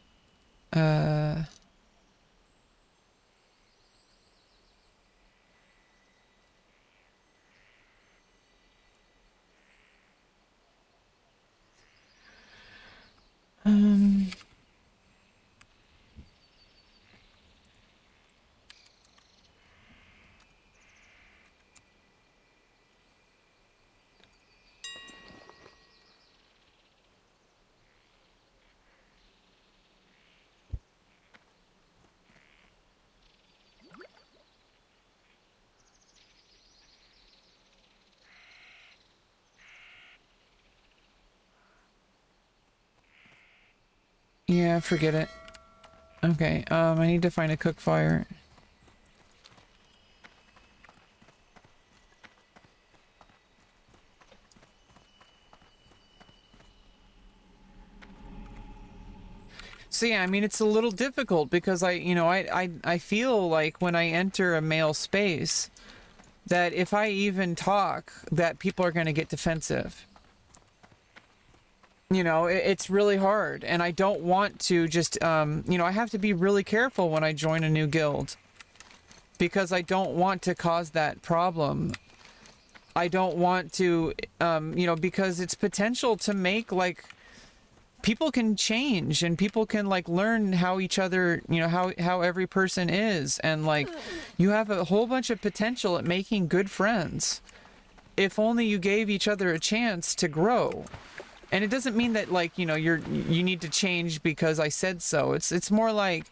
Yeah, forget it. Okay, I need to find a cook fire. So yeah, I mean, it's a little difficult because I feel like when I enter a male space that if I even talk, that people are going to get defensive. You know, it's really hard, and I don't want to just, I have to be really careful when I join a new guild, because I don't want to cause that problem. I don't want to, because it's potential to make, like, people can change, and people can, like, learn how each other, how every person is, and, like, you have a whole bunch of potential at making good friends, if only you gave each other a chance to grow. And it doesn't mean that, like, you need to change because I said so. It's more like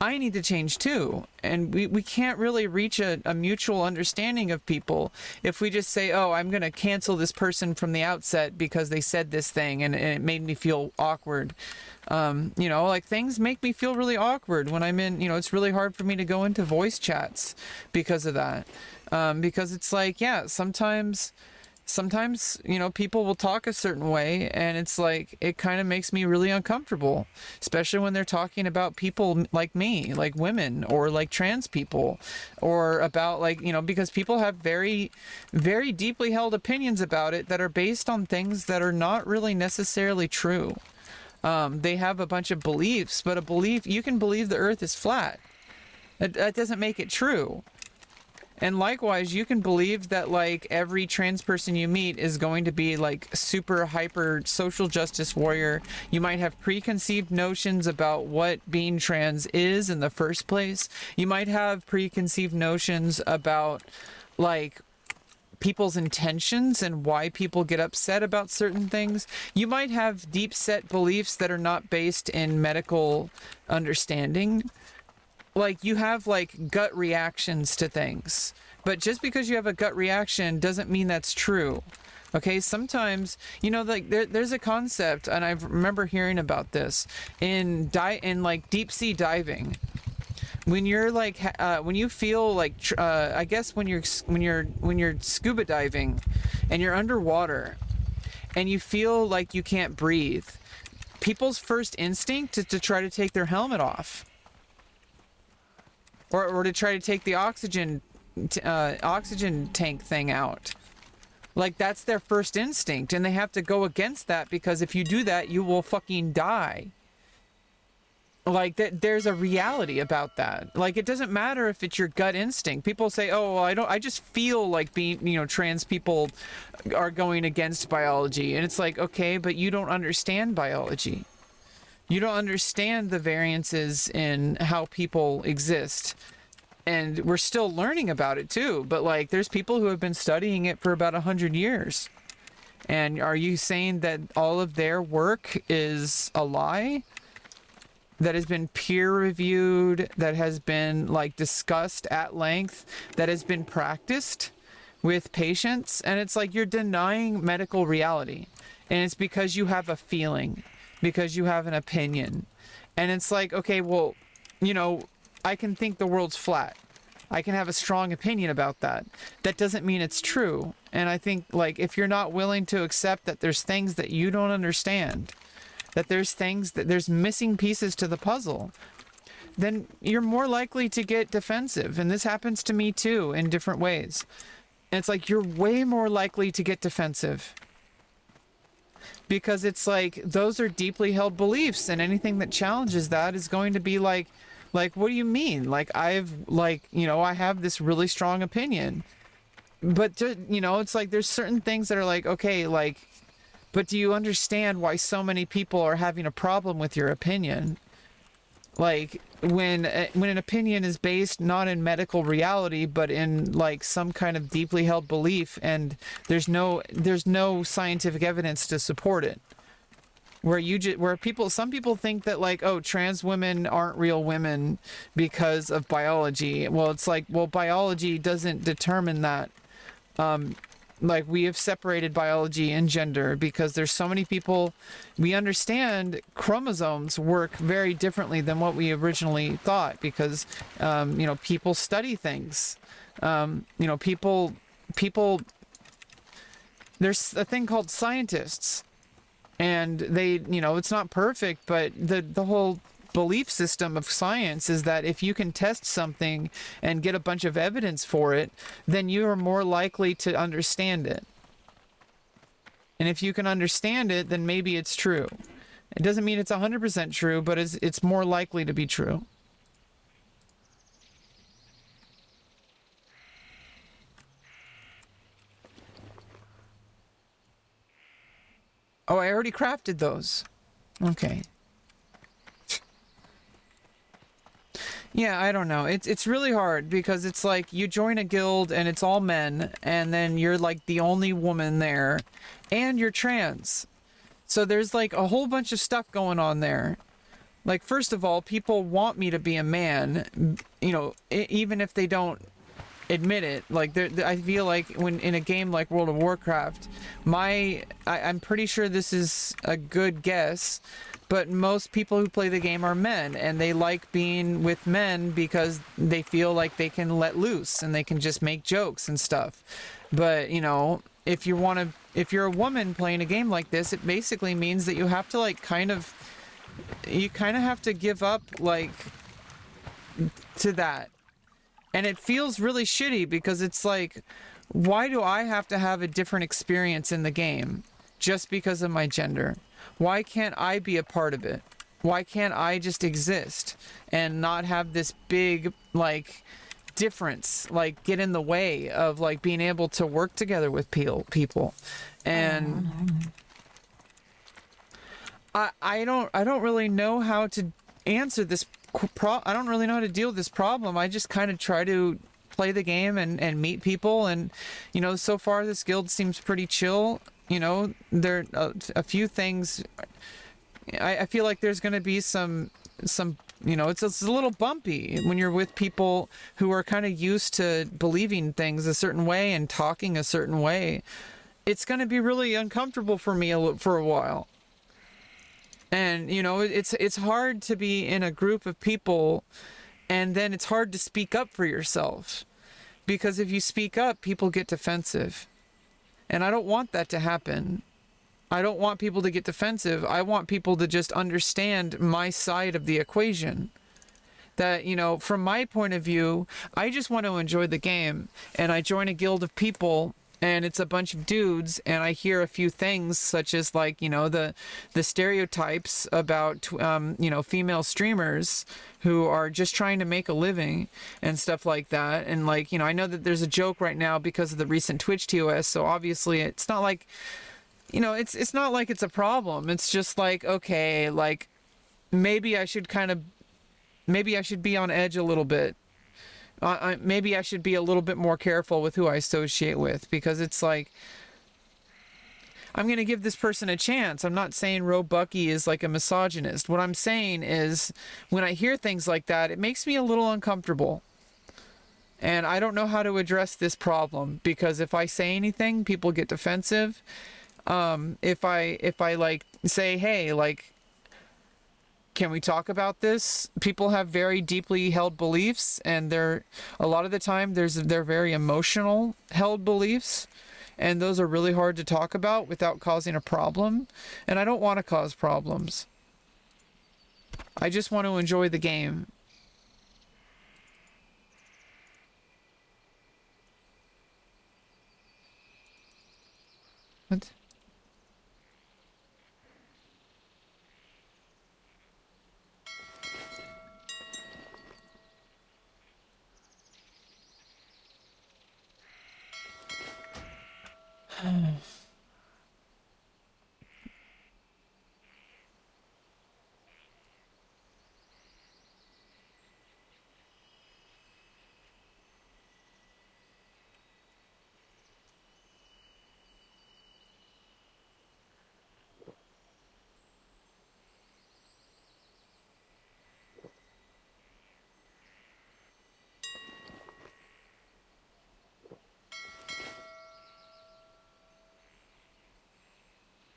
I need to change too. And we can't really reach a mutual understanding of people if we just say, oh, I'm going to cancel this person from the outset because they said this thing and it made me feel awkward. Like, things make me feel really awkward when I'm in, it's really hard for me to go into voice chats because of that. Because it's like, yeah, sometimes people will talk a certain way, and it's like, it kind of makes me really uncomfortable, especially when they're talking about people like me, like women, or like trans people, or about, like, because people have very, very deeply held opinions about it that are based on things that are not really necessarily true. They have a bunch of beliefs, but you can believe the earth is flat. That doesn't make it true. And likewise, you can believe that, like, every trans person you meet is going to be, like, super hyper social justice warrior. You might have preconceived notions about what being trans is in the first place. You might have preconceived notions about, like, people's intentions and why people get upset about certain things. You might have deep set beliefs that are not based in medical understanding. Like, you have, like, gut reactions to things, but just because you have a gut reaction doesn't mean that's true. Okay, sometimes, like, there's a concept, and I remember hearing about this in like deep sea diving. When you're like, when you feel like, I guess when you're scuba diving and you're underwater and you feel like you can't breathe, people's first instinct is to try to take their helmet off. Or to try to take the oxygen tank thing out. Like, that's their first instinct, and they have to go against that, because if you do that, you will fucking die. like that there's a reality about that. Like it doesn't matter if it's your gut instinct. People say, oh, well, I just feel like being, trans people are going against biology. And it's like, okay, but you don't understand biology. You don't understand the variances in how people exist. And we're still learning about it too. But like there's people who have been studying it for about 100 years. And are you saying that all of their work is a lie? That has been peer reviewed, that has been like discussed at length, that has been practiced with patients. And it's like you're denying medical reality. And it's because you have a feeling, because you have an opinion. And it's like, okay, well, I can think the world's flat. I can have a strong opinion about that. That doesn't mean it's true. And I think like if you're not willing to accept that there's things that you don't understand, that there's missing pieces to the puzzle, then you're more likely to get defensive. And this happens to me too in different ways. And it's like you're way more likely to get defensive. Because it's like those are deeply held beliefs, and anything that challenges that is going to be like, what do you mean? Like I have this really strong opinion. But it's like there's certain things that are like, okay, like, but do you understand why so many people are having a problem with your opinion? Like when an opinion is based not in medical reality, but in like some kind of deeply held belief, and there's no scientific evidence to support it. Some people think that like, oh, trans women aren't real women because of biology. Well, it's like, well, biology doesn't determine that. Like we have separated biology and gender because there's so many people. We understand chromosomes work very differently than what we originally thought because, people study things. People, there's a thing called scientists, and they, it's not perfect, but the whole belief system of science is that if you can test something and get a bunch of evidence for it, then you are more likely to understand it. And if you can understand it, then maybe it's true. It doesn't mean it's 100% true, but it's more likely to be true. Oh, I already crafted those. Okay. Yeah, I don't know. It's really hard because it's like you join a guild and it's all men, and then you're like the only woman there, and you're trans. So there's like a whole bunch of stuff going on there. Like, first of all, people want me to be a man, even if they don't admit it. Like, I feel like when in a game like World of Warcraft, I'm pretty sure this is a good guess, but most people who play the game are men, and they like being with men because they feel like they can let loose and they can just make jokes and stuff. But, if you're a woman playing a game like this, it basically means that you have to like kind of have to give up like to that. And it feels really shitty because it's like, why do I have to have a different experience in the game just because of my gender? Why can't I be a part of it? Why can't I just exist and not have this big, like, difference, like, get in the way of, like, being able to work together with people? And I don't really know how to answer this I don't really know how to deal with this problem. I just kind of try to play the game and meet people, and so far this guild seems pretty chill. There are a few things. I feel like there's going to be some it's a little bumpy when you're with people who are kind of used to believing things a certain way and talking a certain way. It's going to be really uncomfortable for me for a while. And it's hard to be in a group of people, and then it's hard to speak up for yourself, because if you speak up, people get defensive. And I don't want that to happen. I don't want people to get defensive. I want people to just understand my side of the equation. That, from my point of view, I just want to enjoy the game. And I join a guild of people and it's a bunch of dudes, and I hear a few things such as like, you know, the stereotypes about you know, female streamers who are just trying to make a living and stuff like that. And like, you know, I know that there's a joke right now because of the recent Twitch TOS, so obviously it's not like, you know, it's not like it's a problem. It's just like, okay, like maybe I should be on edge a little bit. Maybe I should be a little bit more careful with who I associate with, because it's like, I'm going to give this person a chance. I'm not saying Ro Bucky is like a misogynist. What I'm saying is when I hear things like that, it makes me a little uncomfortable. And I don't know how to address this problem, because if I say anything, people get defensive. If I like say, hey, like, can we talk about this? People have very deeply held beliefs, and they're a lot of the time they're very emotional held beliefs, and those are really hard to talk about without causing a problem. And I don't want to cause problems. I just want to enjoy the game. What?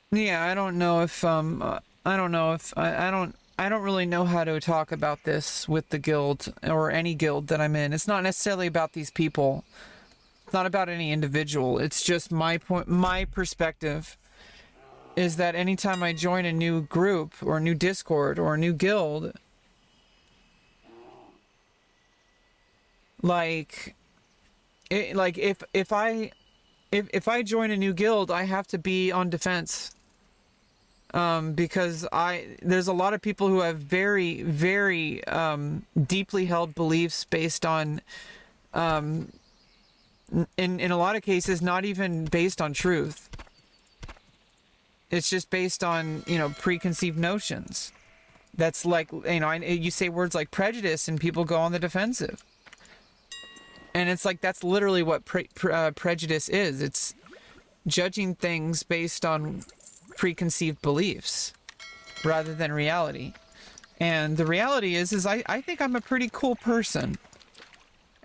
Yeah, I don't know if I don't really know how to talk about this with the guild or any guild that I'm in. It's not necessarily about these people. It's not about any individual. It's just my perspective is that anytime I join a new group or a new Discord or a new guild, like if I join a new guild, I have to be on defense. Because there's a lot of people who have very, very deeply held beliefs based on, in a lot of cases, not even based on truth. It's just based on, you know, preconceived notions. That's like, you know, you say words like prejudice and people go on the defensive. And it's like, that's literally what prejudice is. It's judging things based on preconceived beliefs rather than reality. And the reality is I think I'm a pretty cool person,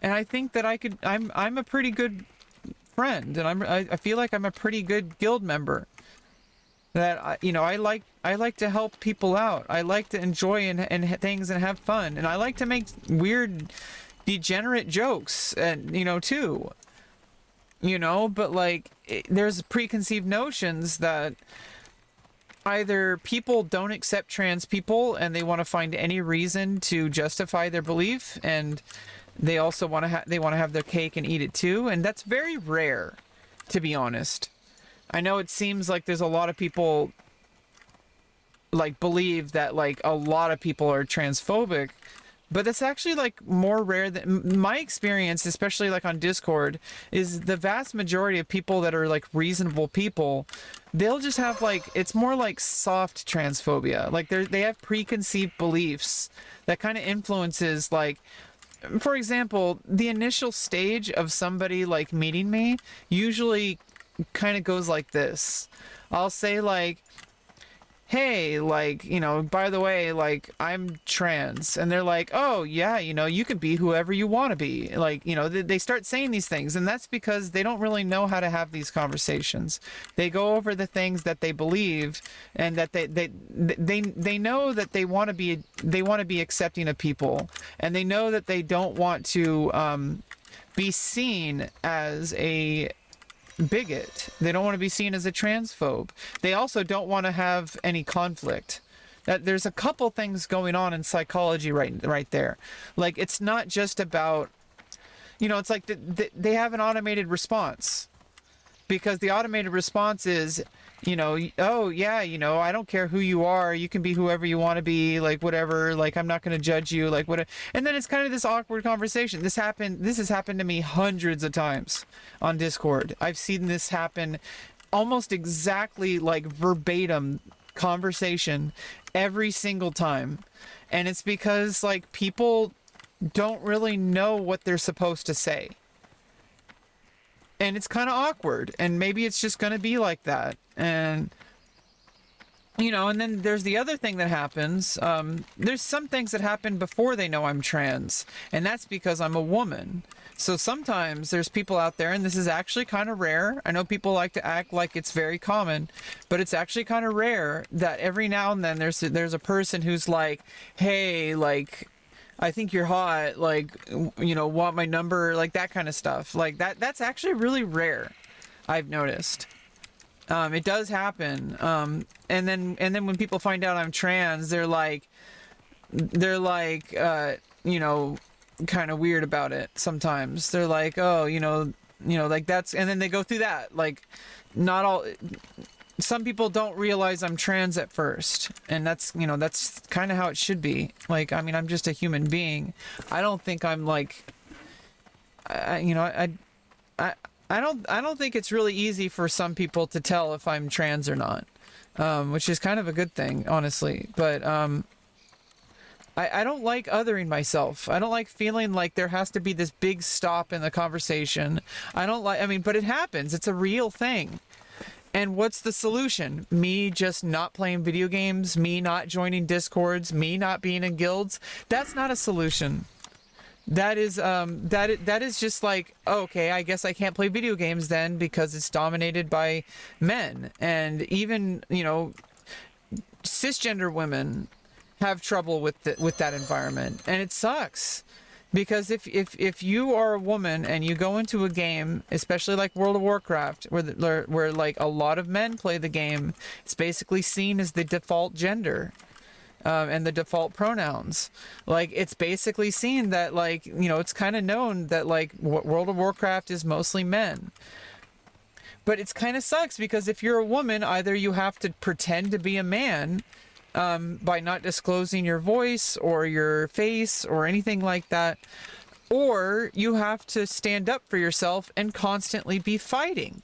and I think that I'm a pretty good friend, and I feel like I'm a pretty good guild member, that you know, I like to help people out. I like to enjoy and things and have fun, and I like to make weird degenerate jokes, and you know, too, you know, but like there's preconceived notions that either people don't accept trans people and they want to find any reason to justify their belief, and they also want to have their cake and eat it too, and that's very rare, to be honest. I know it seems like there's a lot of people like believe that like a lot of people are transphobic, but that's actually like more rare than my experience, especially like on Discord, is the vast majority of people that are like reasonable people, they'll just have like, it's more like soft transphobia. Like they have preconceived beliefs that kind of influences, like, for example, the initial stage of somebody like meeting me usually kind of goes like this. I'll say like, hey, like, you know, by the way, like, I'm trans. And they're like, oh, yeah, you know, you can be whoever you want to be. Like, you know, they start saying these things. And that's because they don't really know how to have these conversations. They go over the things that they believe, and that they know that they want to be accepting of people. And they know that they don't want to be seen as a bigot. They don't want to be seen as a transphobe. They also don't want to have any conflict. There's a couple things going on in psychology right there. Like, it's not just about, you know, it's like they have an automated response. because the automated response is, oh yeah, I don't care who you are, you can be whoever you want to be, like whatever, like I'm not going to judge you, like whatever. And then it's kind of this awkward conversation. This has happened to me hundreds of times on Discord. I've seen this happen almost exactly like verbatim conversation every single time. And it's because like people don't really know what they're supposed to say. And it's kind of awkward, and maybe it's just going to be like that. And and then there's the other thing that happens. There's some things that happen before they know I'm trans, and that's because I'm a woman. So sometimes there's people out there, and this is actually kind of rare. I know people like to act like it's very common, but it's actually kind of rare that every now and then there's a person who's like, hey, like, I think you're hot, like, want my number, like that kind of stuff. Like that's actually really rare, I've noticed. It does happen. And then when people find out I'm trans, they're like, kind of weird about it sometimes. They're like, oh, like that's, and then they go through that. Like, not all, some people don't realize I'm trans at first, and that's kind of how it should be. Like, I mean, I'm just a human being. I don't think I'm like, I don't think it's really easy for some people to tell if I'm trans or not, which is kind of a good thing, honestly. But I don't like othering myself. I don't like feeling like there has to be this big stop in the conversation. But it happens. It's a real thing. And what's the solution? Me just not playing video games, me not joining Discords, me not being in guilds? That's not a solution. That is just like, okay, I guess I can't play video games then because it's dominated by men. And even, cisgender women have trouble with that environment, and it sucks. Because if you are a woman and you go into a game, especially like World of Warcraft, where like a lot of men play the game, it's basically seen as the default gender, and the default pronouns. Like, it's basically seen that, like, it's kind of known that like World of Warcraft is mostly men. But it's kind of sucks because if you're a woman, either you have to pretend to be a man, by not disclosing your voice or your face or anything like that, or you have to stand up for yourself and constantly be fighting.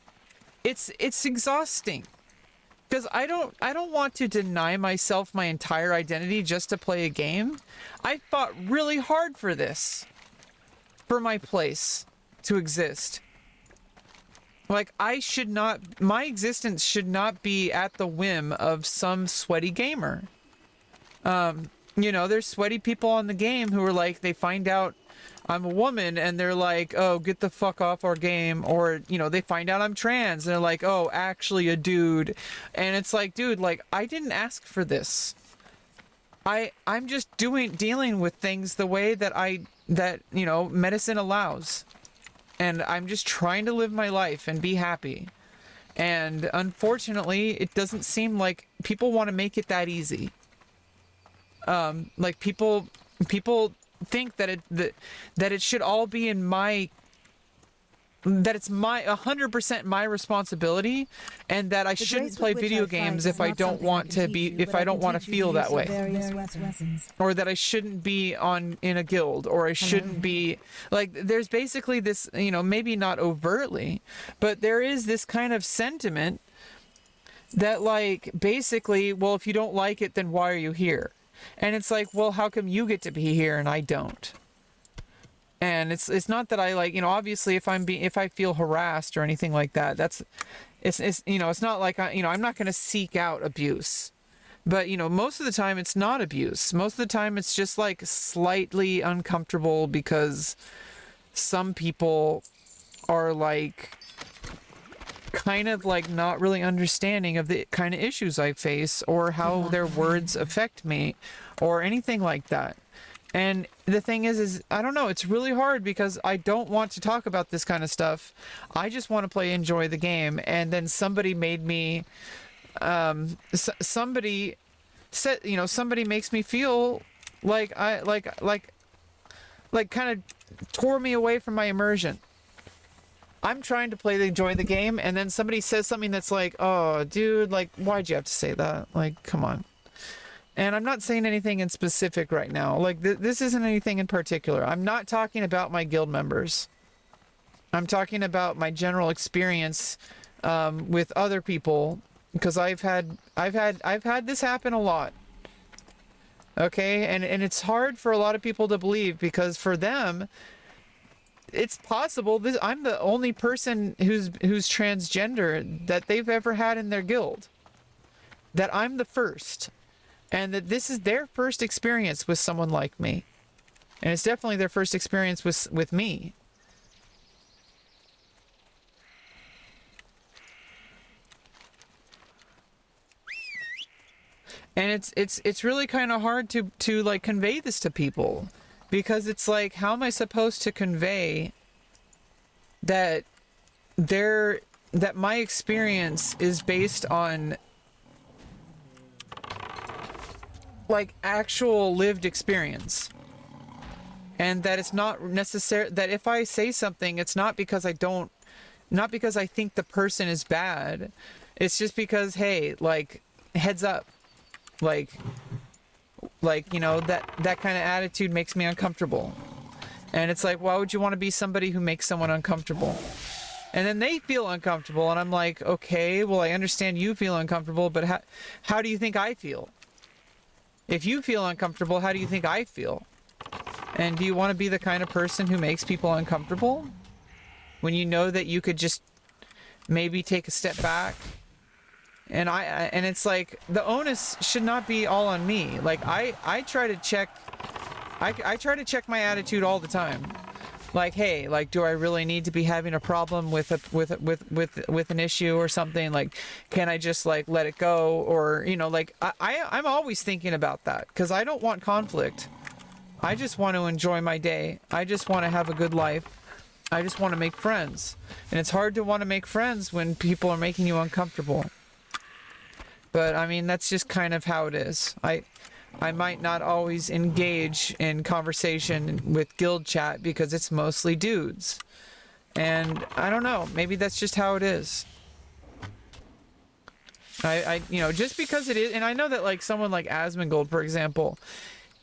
It's exhausting, because I don't want to deny myself my entire identity just to play a game. I fought really hard for this, for my place to exist. Like, my existence should not be at the whim of some sweaty gamer. There's sweaty people on the game who are like, they find out I'm a woman and they're like, oh, get the fuck off our game. Or, they find out I'm trans and they're like, oh, actually a dude. And it's like, dude, like, I didn't ask for this. I'm just dealing with things the way that medicine allows. And I'm just trying to live my life and be happy. And unfortunately, it doesn't seem like people want to make it that easy. Like, people think that it should all be in that it's 100% my responsibility, and that I shouldn't play video games if I don't want to feel that way, or that I shouldn't be in a guild, or I shouldn't be, like, there's basically this, maybe not overtly, but there is this kind of sentiment that, like, basically, well, if you don't like it, then why are you here? And it's like, well, how come you get to be here and I don't? And it's not that I, like, obviously if I feel harassed or anything like that, it's not like I'm not going to seek out abuse. But, most of the time it's not abuse. Most of the time it's just like slightly uncomfortable because some people are like kind of like not really understanding of the kind of issues I face, or how their words affect me, or anything like that. And the thing is I don't know, it's really hard because I don't want to talk about this kind of stuff. I just want to enjoy the game. And then somebody made me, somebody said, somebody makes me feel like kind of tore me away from my immersion. I'm trying to enjoy the game, and then somebody says something that's like, oh, dude, like, why'd you have to say that? Like, come on. And I'm not saying anything in specific right now. Like, this isn't anything in particular. I'm not talking about my guild members. I'm talking about my general experience with other people, because I've had this happen a lot. Okay, and it's hard for a lot of people to believe, because for them, it's possible I'm the only person who's transgender that they've ever had in their guild. That I'm the first, and that this is their first experience with someone like me, and it's definitely their first experience with me. And it's really kind of hard to like convey this to people, because it's like, how am I supposed to convey that my experience is based on like actual lived experience, and that it's not necessary that if I say something, it's not because I think the person is bad. It's just because, hey, like, heads up. Like, you know, that kind of attitude makes me uncomfortable. And it's like, why would you want to be somebody who makes someone uncomfortable? And then they feel uncomfortable, and I'm like, okay, well, I understand you feel uncomfortable, but how do you think I feel? If you feel uncomfortable, how do you think I feel? And do you want to be the kind of person who makes people uncomfortable, when you know that you could just maybe take a step back? And and it's like, the onus should not be all on me. Like, I try to check my attitude all the time. Like, hey, like, do I really need to be having a problem with an issue or something? Like, can I just like let it go? Or, you know, like, I'm always thinking about that, because I don't want conflict. I just want to enjoy my day. I just want to have a good life. I just want to make friends. And it's hard to want to make friends when people are making you uncomfortable. But I mean, that's just kind of how it is. I might not always engage in conversation with guild chat, because it's mostly dudes. And I don't know, maybe that's just how it is. You know, just because it is, and I know that like someone like Asmongold, for example,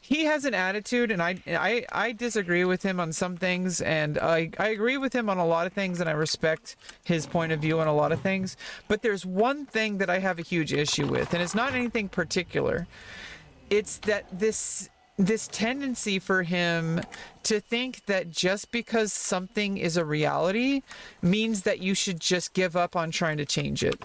he has an attitude, and I disagree with him on some things, and I agree with him on a lot of things, and I respect his point of view on a lot of things. But there's one thing that I have a huge issue with, and it's not anything particular. It's that this tendency for him to think that just because something is a reality means that you should just give up on trying to change it.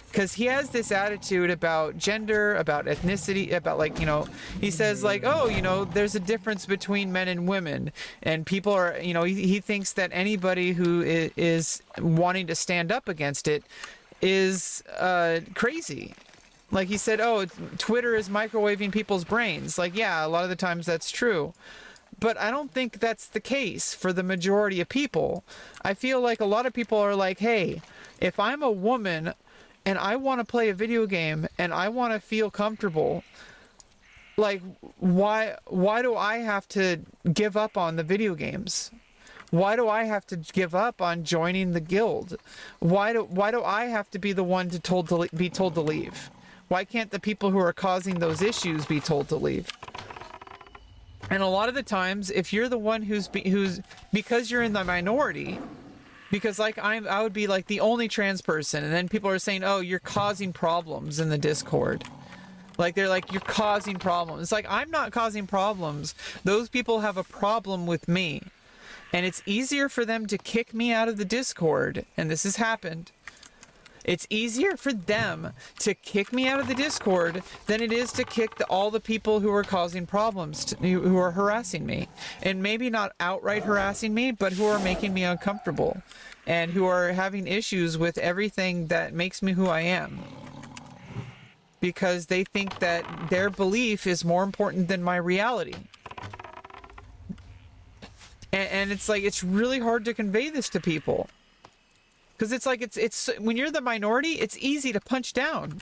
Because he has this attitude about gender, about ethnicity, about, like, you know, he says like, oh, you know, there's a difference between men and women, and people are, you know, he thinks that anybody who is wanting to stand up against it is crazy. Like, he said, oh, Twitter is microwaving people's brains. Like, yeah, a lot of the times that's true. But I don't think that's the case for the majority of people. I feel like a lot of people are like, hey, if I'm a woman and I want to play a video game and I want to feel comfortable, like, why do I have to give up on the video games? Why do I have to give up on joining the guild? Why do I have to be the one be told to leave? Why can't the people who are causing those issues be told to leave? And a lot of the times, if you're the one who's because you're in the minority, because like I would be like the only trans person, and then people are saying, oh, you're causing problems in the Discord. Like, they're like, you're causing problems. It's like, I'm not causing problems. Those people have a problem with me. And it's easier for them to kick me out of the Discord, and this has happened. It's easier for them to kick me out of the Discord than it is to kick all the people who are causing problems, who are harassing me. And maybe not outright harassing me, but who are making me uncomfortable, and who are having issues with everything that makes me who I am. Because they think that their belief is more important than my reality. And it's like, it's really hard to convey this to people. Because it's like, it's when you're the minority, it's easy to punch down.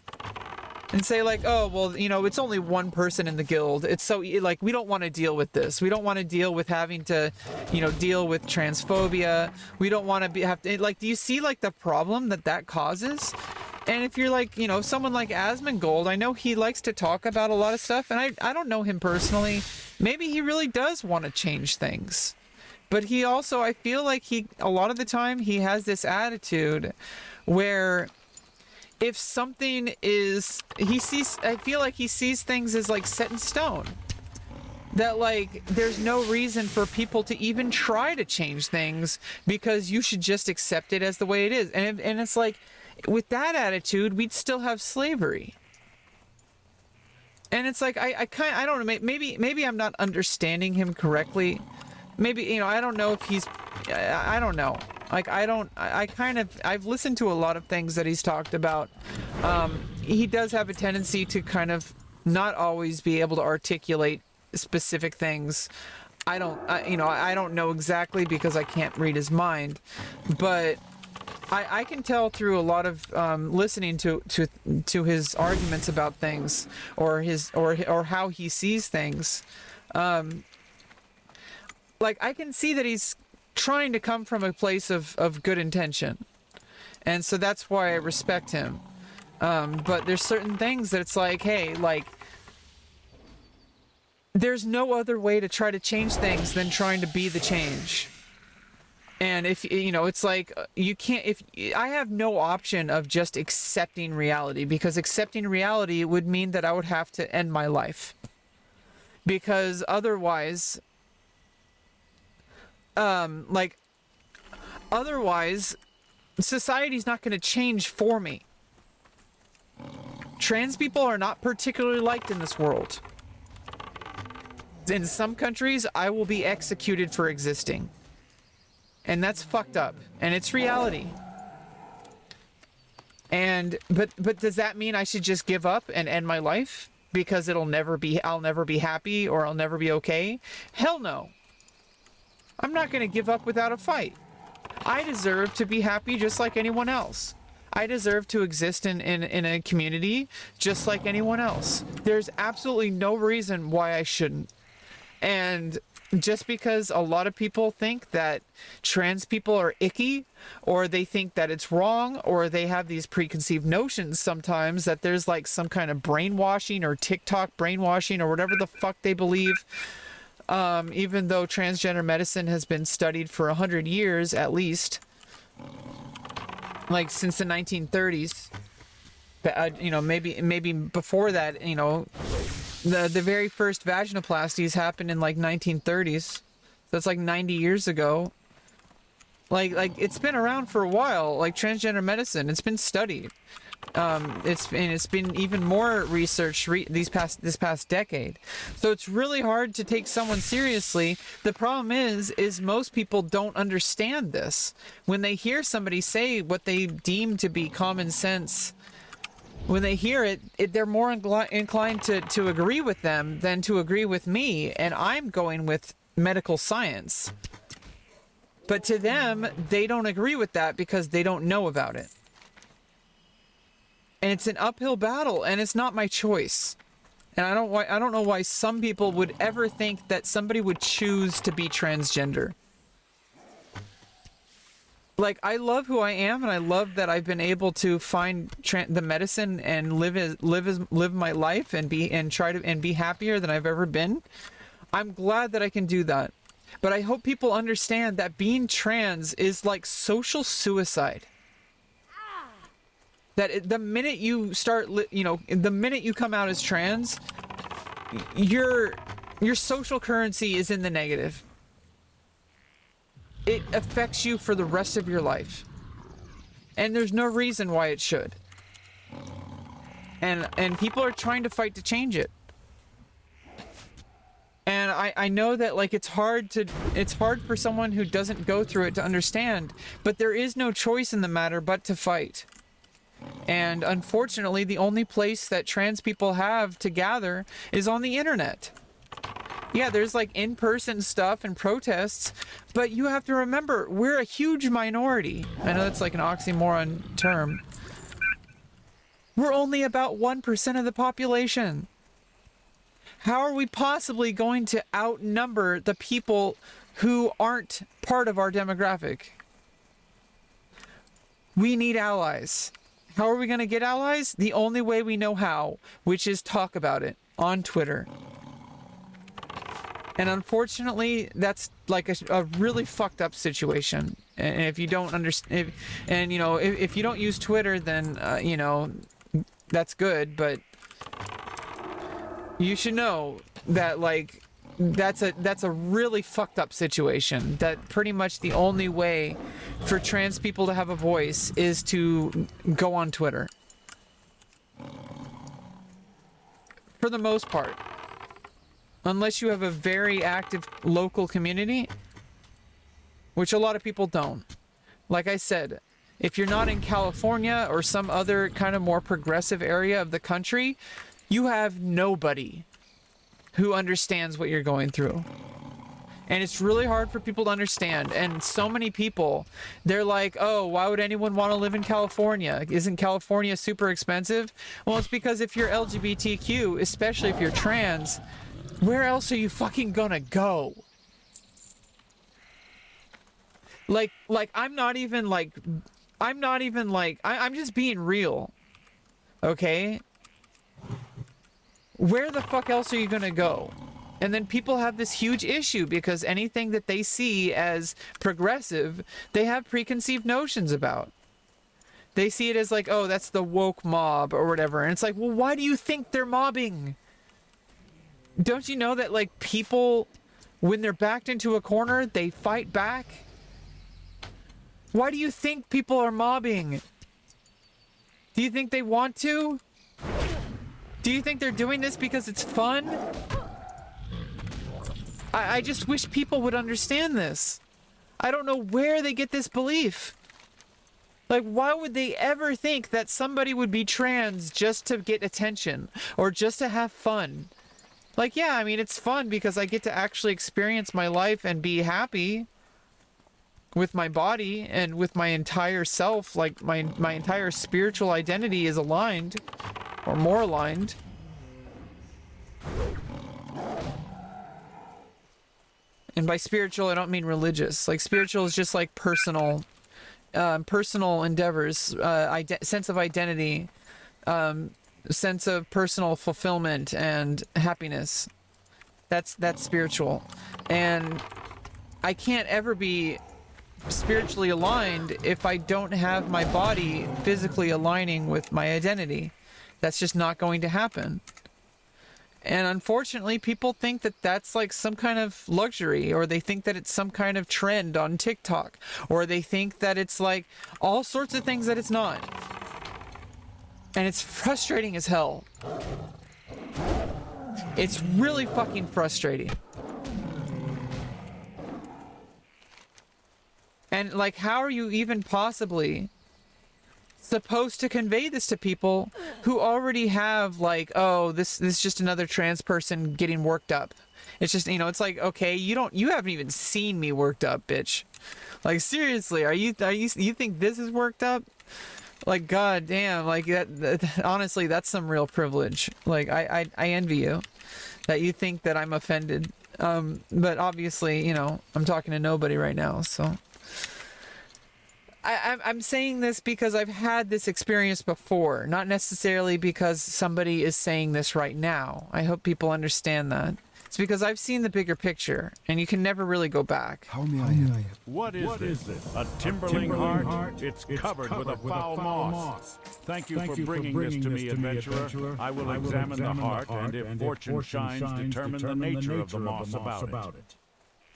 and say like, oh, well, you know, it's only one person in the guild. It's so like, we don't want to deal with this. We don't want to deal with having to, you know, deal with transphobia. We don't want to have to, like, do you see like the problem that causes? And if you're like, you know, someone like Asmongold, I know he likes to talk about a lot of stuff, and I don't know him personally. Maybe he really does want to change things. But he also, I feel like a lot of the time, he has this attitude where if something is, I feel like he sees things as like set in stone. That like, there's no reason for people to even try to change things because you should just accept it as the way it is. And it's like, with that attitude, we'd still have slavery. And it's like, I don't know, maybe I'm not understanding him correctly. Maybe, you know, I don't know if he's, I don't know. Like, I've listened to a lot of things that he's talked about. He does have a tendency to kind of not always be able to articulate specific things. I don't know exactly because I can't read his mind, but I can tell through a lot of listening to his arguments about things or how he sees things. Like, I can see that he's trying to come from a place of good intention, and so that's why I respect him. But there's certain things that it's like, hey, like, there's no other way to try to change things than trying to be the change. And if, you know, it's like, you can't, if I have no option of just accepting reality, because accepting reality would mean that I would have to end my life, because otherwise, otherwise society's not going to change for me. Trans people are not particularly liked in this world. In some countries, I will be executed for existing. And that's fucked up. And it's reality. And, but does that mean I should just give up and end my life? Because I'll never be happy, or I'll never be okay? Hell no. I'm not going to give up without a fight. I deserve to be happy just like anyone else. I deserve to exist in a community just like anyone else. There's absolutely no reason why I shouldn't. And just because a lot of people think that trans people are icky, or they think that it's wrong, or they have these preconceived notions sometimes that there's like some kind of brainwashing or TikTok brainwashing or whatever the fuck they believe, even though transgender medicine has been studied for 100 years at least, like since the 1930s, you know, maybe before that, you know, the very first vaginoplasties happened in like 1930s. So that's like 90 years ago. Like it's been around for a while. Like transgender medicine, it's been studied. It's been even more researched this past decade. So it's really hard to take someone seriously. The problem is most people don't understand this. When they hear somebody say what they deem to be common sense, when they hear it, they're more inclined to agree with them than to agree with me, and I'm going with medical science. But to them, they don't agree with that because they don't know about it. And it's an uphill battle, and it's not my choice. And I don't know why some people would ever think that somebody would choose to be transgender. Like, I love who I am, and I love that I've been able to find the medicine and live my life and be happier than I've ever been. I'm glad that I can do that. But I hope people understand that being trans is like social suicide. That the minute you start, the minute you come out as trans, your social currency is in the negative. It affects you for the rest of your life. And there's no reason why it should. And people are trying to fight to change it. And I know that, like, it's hard for someone who doesn't go through it to understand, but there is no choice in the matter but to fight. And unfortunately, the only place that trans people have to gather is on the internet. Yeah, there's like in-person stuff and protests, but you have to remember, we're a huge minority. I know that's like an oxymoron term. We're only about 1% of the population. How are we possibly going to outnumber the people who aren't part of our demographic? We need allies. How are we going to get allies? The only way we know how, which is talk about it on Twitter. And unfortunately, that's like a really fucked up situation. And if you don't understand, if you don't use Twitter, then, that's good. But you should know that, like, that's a really fucked up situation. That pretty much the only way for trans people to have a voice is to go on Twitter. For the most part. Unless you have a very active local community, which a lot of people don't. Like I said, if you're not in California or some other kind of more progressive area of the country, you have nobody who understands what you're going through. And it's really hard for people to understand. And so many people, they're like, oh, why would anyone want to live in California? Isn't California super expensive? Well, it's because if you're LGBTQ, especially if you're trans, where else are you fucking gonna go? I'm just being real. Okay? Where the fuck else are you gonna go? And then people have this huge issue because anything that they see as progressive, they have preconceived notions about. They see it as like, oh, that's the woke mob or whatever. And it's like, well, why do you think they're mobbing? Don't you know that, like, people, when they're backed into a corner, they fight back? Why do you think people are mobbing? Do you think they want to? Do you think they're doing this because it's fun? I just wish people would understand this. I don't know where they get this belief. Like, why would they ever think that somebody would be trans just to get attention or just to have fun? Like, yeah, I mean, it's fun because I get to actually experience my life and be happy with my body and with my entire self. Like, my entire spiritual identity is aligned, or more aligned. And by spiritual, I don't mean religious. Like, spiritual is just like personal endeavors, sense of identity, sense of personal fulfillment and happiness. That's spiritual. And I can't ever be spiritually aligned if I don't have my body physically aligning with my identity. That's just not going to happen. And unfortunately, people think that that's like some kind of luxury, or they think that it's some kind of trend on TikTok, or they think that it's like all sorts of things that it's not. And it's frustrating as hell. It's really fucking frustrating. And like, how are you even possibly supposed to convey this to people who already have like, oh, this is just another trans person getting worked up? It's just, it's like, okay, you haven't even seen me worked up, bitch. Like, seriously, you think this is worked up? Like, god damn, like that honestly, that's some real privilege. Like, I envy you that you think that I'm offended. But obviously, I'm talking to nobody right now, so I'm saying this because I've had this experience before, not necessarily because somebody is saying this right now. I hope people understand that. It's because I've seen the bigger picture, and you can never really go back. What is this? A timberling heart? It's covered with a foul moss. Thank you for bringing this to me, adventurer. I will examine the heart, and if fortune shines, determine the nature of the moss about it.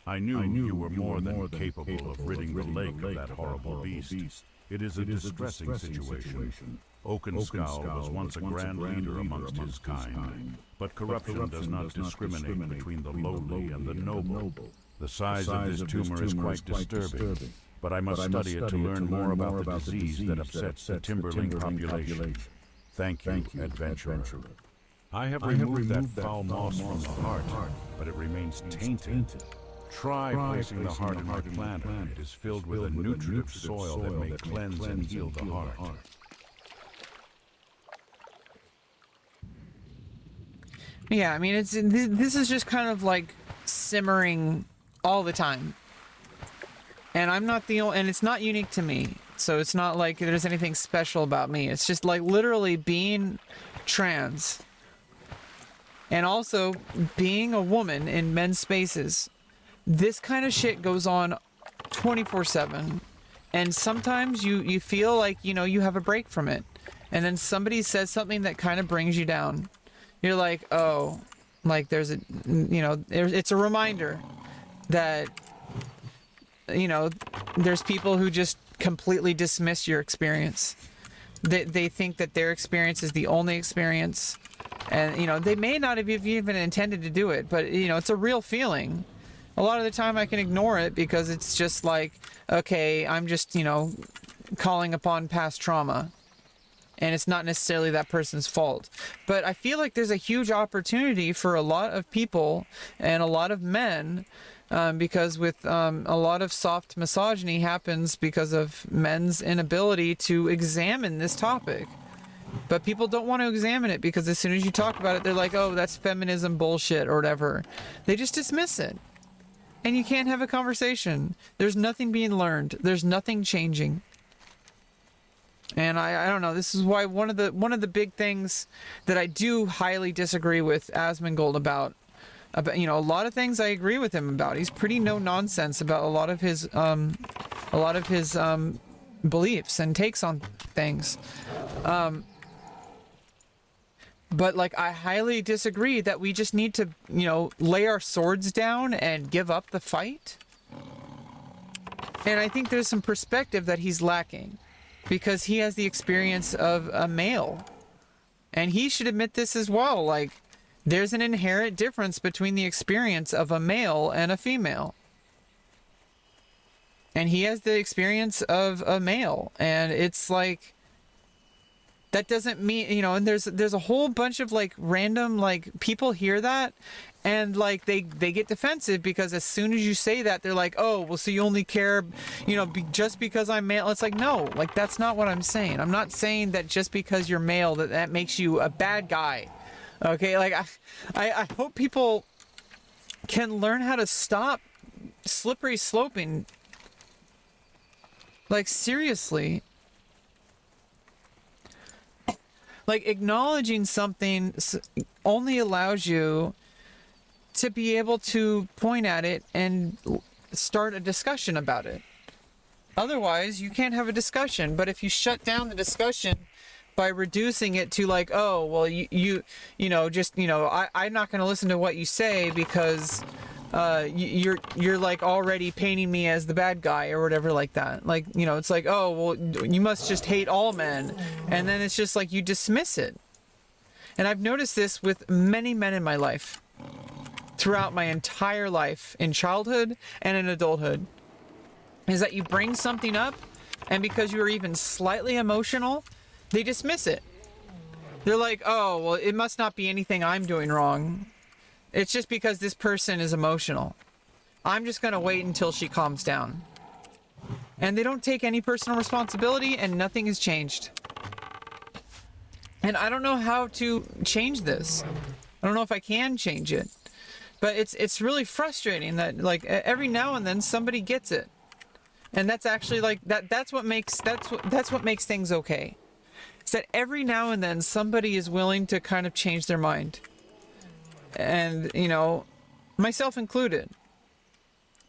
I knew you were more than capable of ridding the lake of that horrible beast. It is a distressing situation. Oakenskull was once a grand leader amongst his kind, but corruption does not discriminate between the lowly and the noble. The size of this tumor is quite disturbing, but I must study it to learn more about the disease that upsets the timberling population. Thank you, adventurer. I have removed that foul moss from the heart, but it remains tainted. Try placing the heart in my planter. It is filled with a nutritive soil that may cleanse and heal the heart. Yeah, I mean, this is just kind of like simmering all the time. And I'm not the only, and it's not unique to me. So it's not like there's anything special about me. It's just like literally being trans. And also being a woman in men's spaces. This kind of shit goes on 24/7. And sometimes you feel like, you know, you have a break from it. And then somebody says something that kind of brings you down. You're like, oh, like there's a, you know, it's a reminder that, you know, there's people who just completely dismiss your experience. They think that their experience is the only experience. And, you know, they may not have even intended to do it, but, you know, it's a real feeling. A lot of the time I can ignore it because it's just like, okay, I'm just, you know, calling upon past trauma. And it's not necessarily that person's fault. But I feel like there's a huge opportunity for a lot of people and a lot of men, because with a lot of soft misogyny happens because of men's inability to examine this topic. But people don't want to examine it because as soon as you talk about it, they're like, oh, that's feminism bullshit or whatever. They just dismiss it. And you can't have a conversation. There's nothing being learned. There's nothing changing. And I don't know. This is why one of the big things that I do highly disagree with Asmongold about, you know, a lot of things I agree with him about. He's pretty no nonsense about a lot of his beliefs and takes on things. But like I highly disagree that we just need to, you know, lay our swords down and give up the fight. And I think there's some perspective that he's lacking. Because he has the experience of a male. And he should admit this as well. Like, there's an inherent difference between the experience of a male and a female. And he has the experience of a male. And it's like, that doesn't mean, you know, and there's a whole bunch of like random, like people hear that and like they get defensive because as soon as you say that, they're like, oh, well, so you only care, you know, just because I'm male. It's like, no, like that's not what I'm saying. I'm not saying that just because you're male that makes you a bad guy. Okay, like I hope people can learn how to stop slippery sloping. Like seriously. Like, acknowledging something only allows you to be able to point at it and start a discussion about it. Otherwise, you can't have a discussion. But if you shut down the discussion by reducing it to like, oh, well, you know, just, you know, I'm not going to listen to what you say because you're like already painting me as the bad guy or whatever like that. Like, you know, it's like, oh, well, you must just hate all men. And then it's just like you dismiss it. And I've noticed this with many men in my life, throughout my entire life, in childhood and in adulthood, is that you bring something up and because you are even slightly emotional, they dismiss it. They're like, oh, well, it must not be anything I'm doing wrong. It's just because this person is emotional. I'm just going to wait until she calms down. And they don't take any personal responsibility and nothing has changed. And I don't know how to change this. I don't know if I can change it. But it's really frustrating that like every now and then somebody gets it. And that's actually like that's what makes things okay. It's that every now and then somebody is willing to kind of change their mind. And, you know, myself included,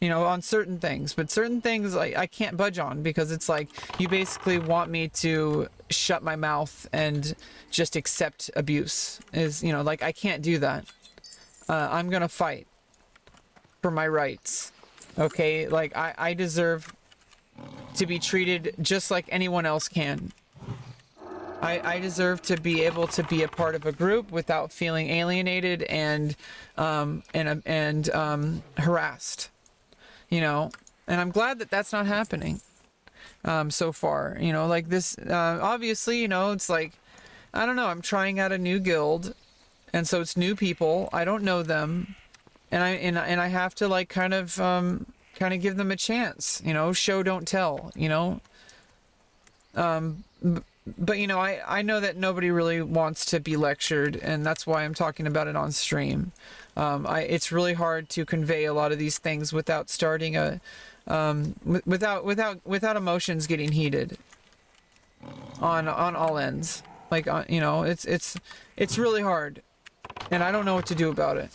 you know, on certain things, but certain things I can't budge on because it's like you basically want me to shut my mouth and just accept abuse is, you know, like I can't do that. I'm going to fight for my rights. Okay. Like I deserve to be treated just like anyone else can. I deserve to be able to be a part of a group without feeling alienated and harassed, you know. And I'm glad that that's not happening so far. You know, like this. Obviously, you know, it's like I don't know. I'm trying out a new guild, and so it's new people. I don't know them, and I have to like kind of give them a chance. You know, show don't tell. You know. But you know, I know that nobody really wants to be lectured, and that's why I'm talking about it on stream. It's really hard to convey a lot of these things without starting a without emotions getting heated on all ends. Like you know, it's really hard, and I don't know what to do about it.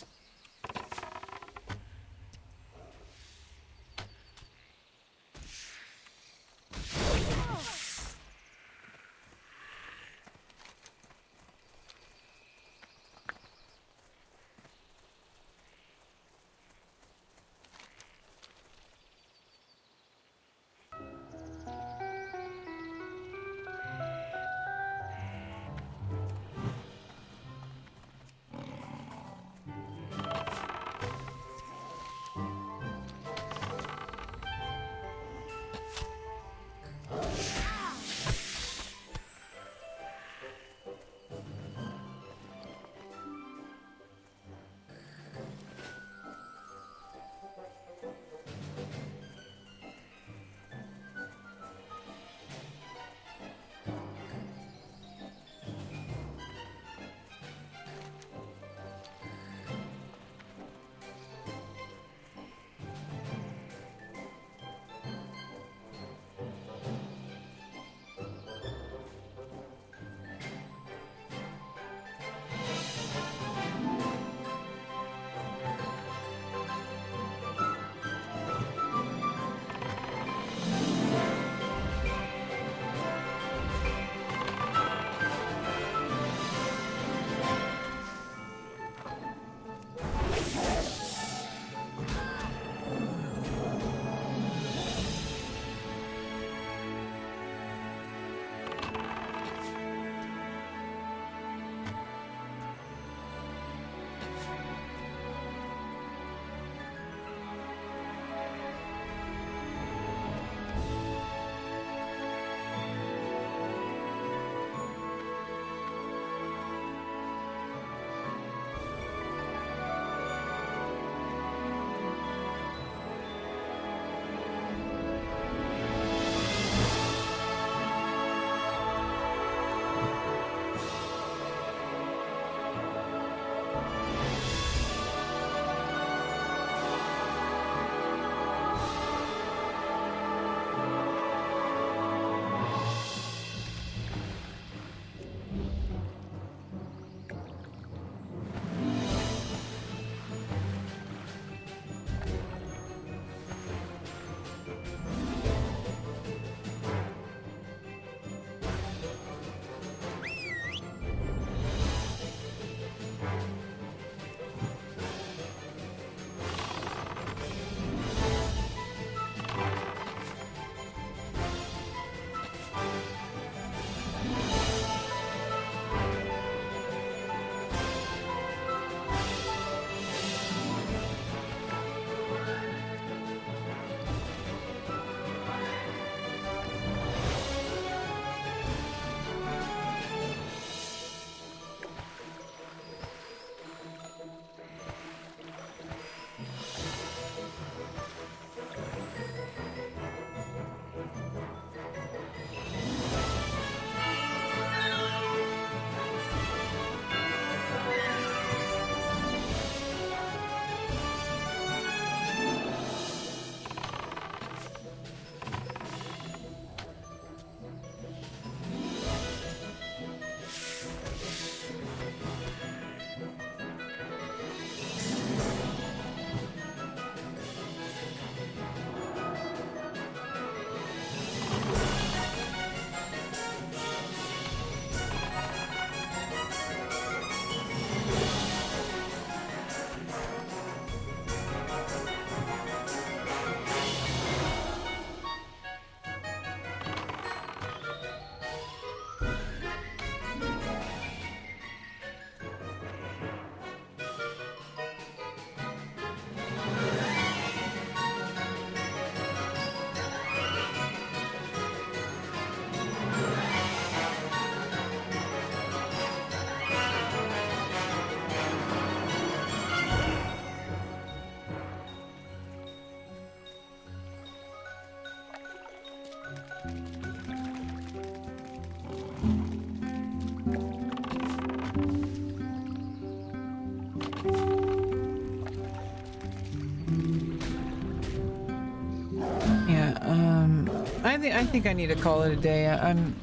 think I need to call it a day. I'm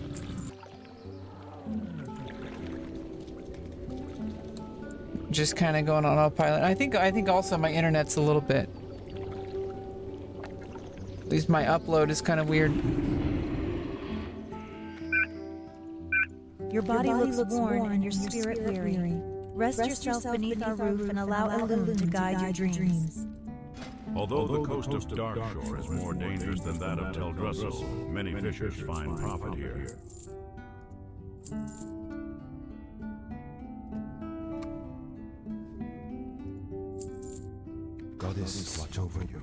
just kind of going on autopilot. I think also my internet's a little bit. At least my upload is kind of weird. Your body looks worn and your spirit weary. Rest yourself beneath our roof and allow Elune to guide your dreams. Although the coast of Darkshore is more dangerous than that of Teldrassil, many fishers find profit here. Goddess, watch over you.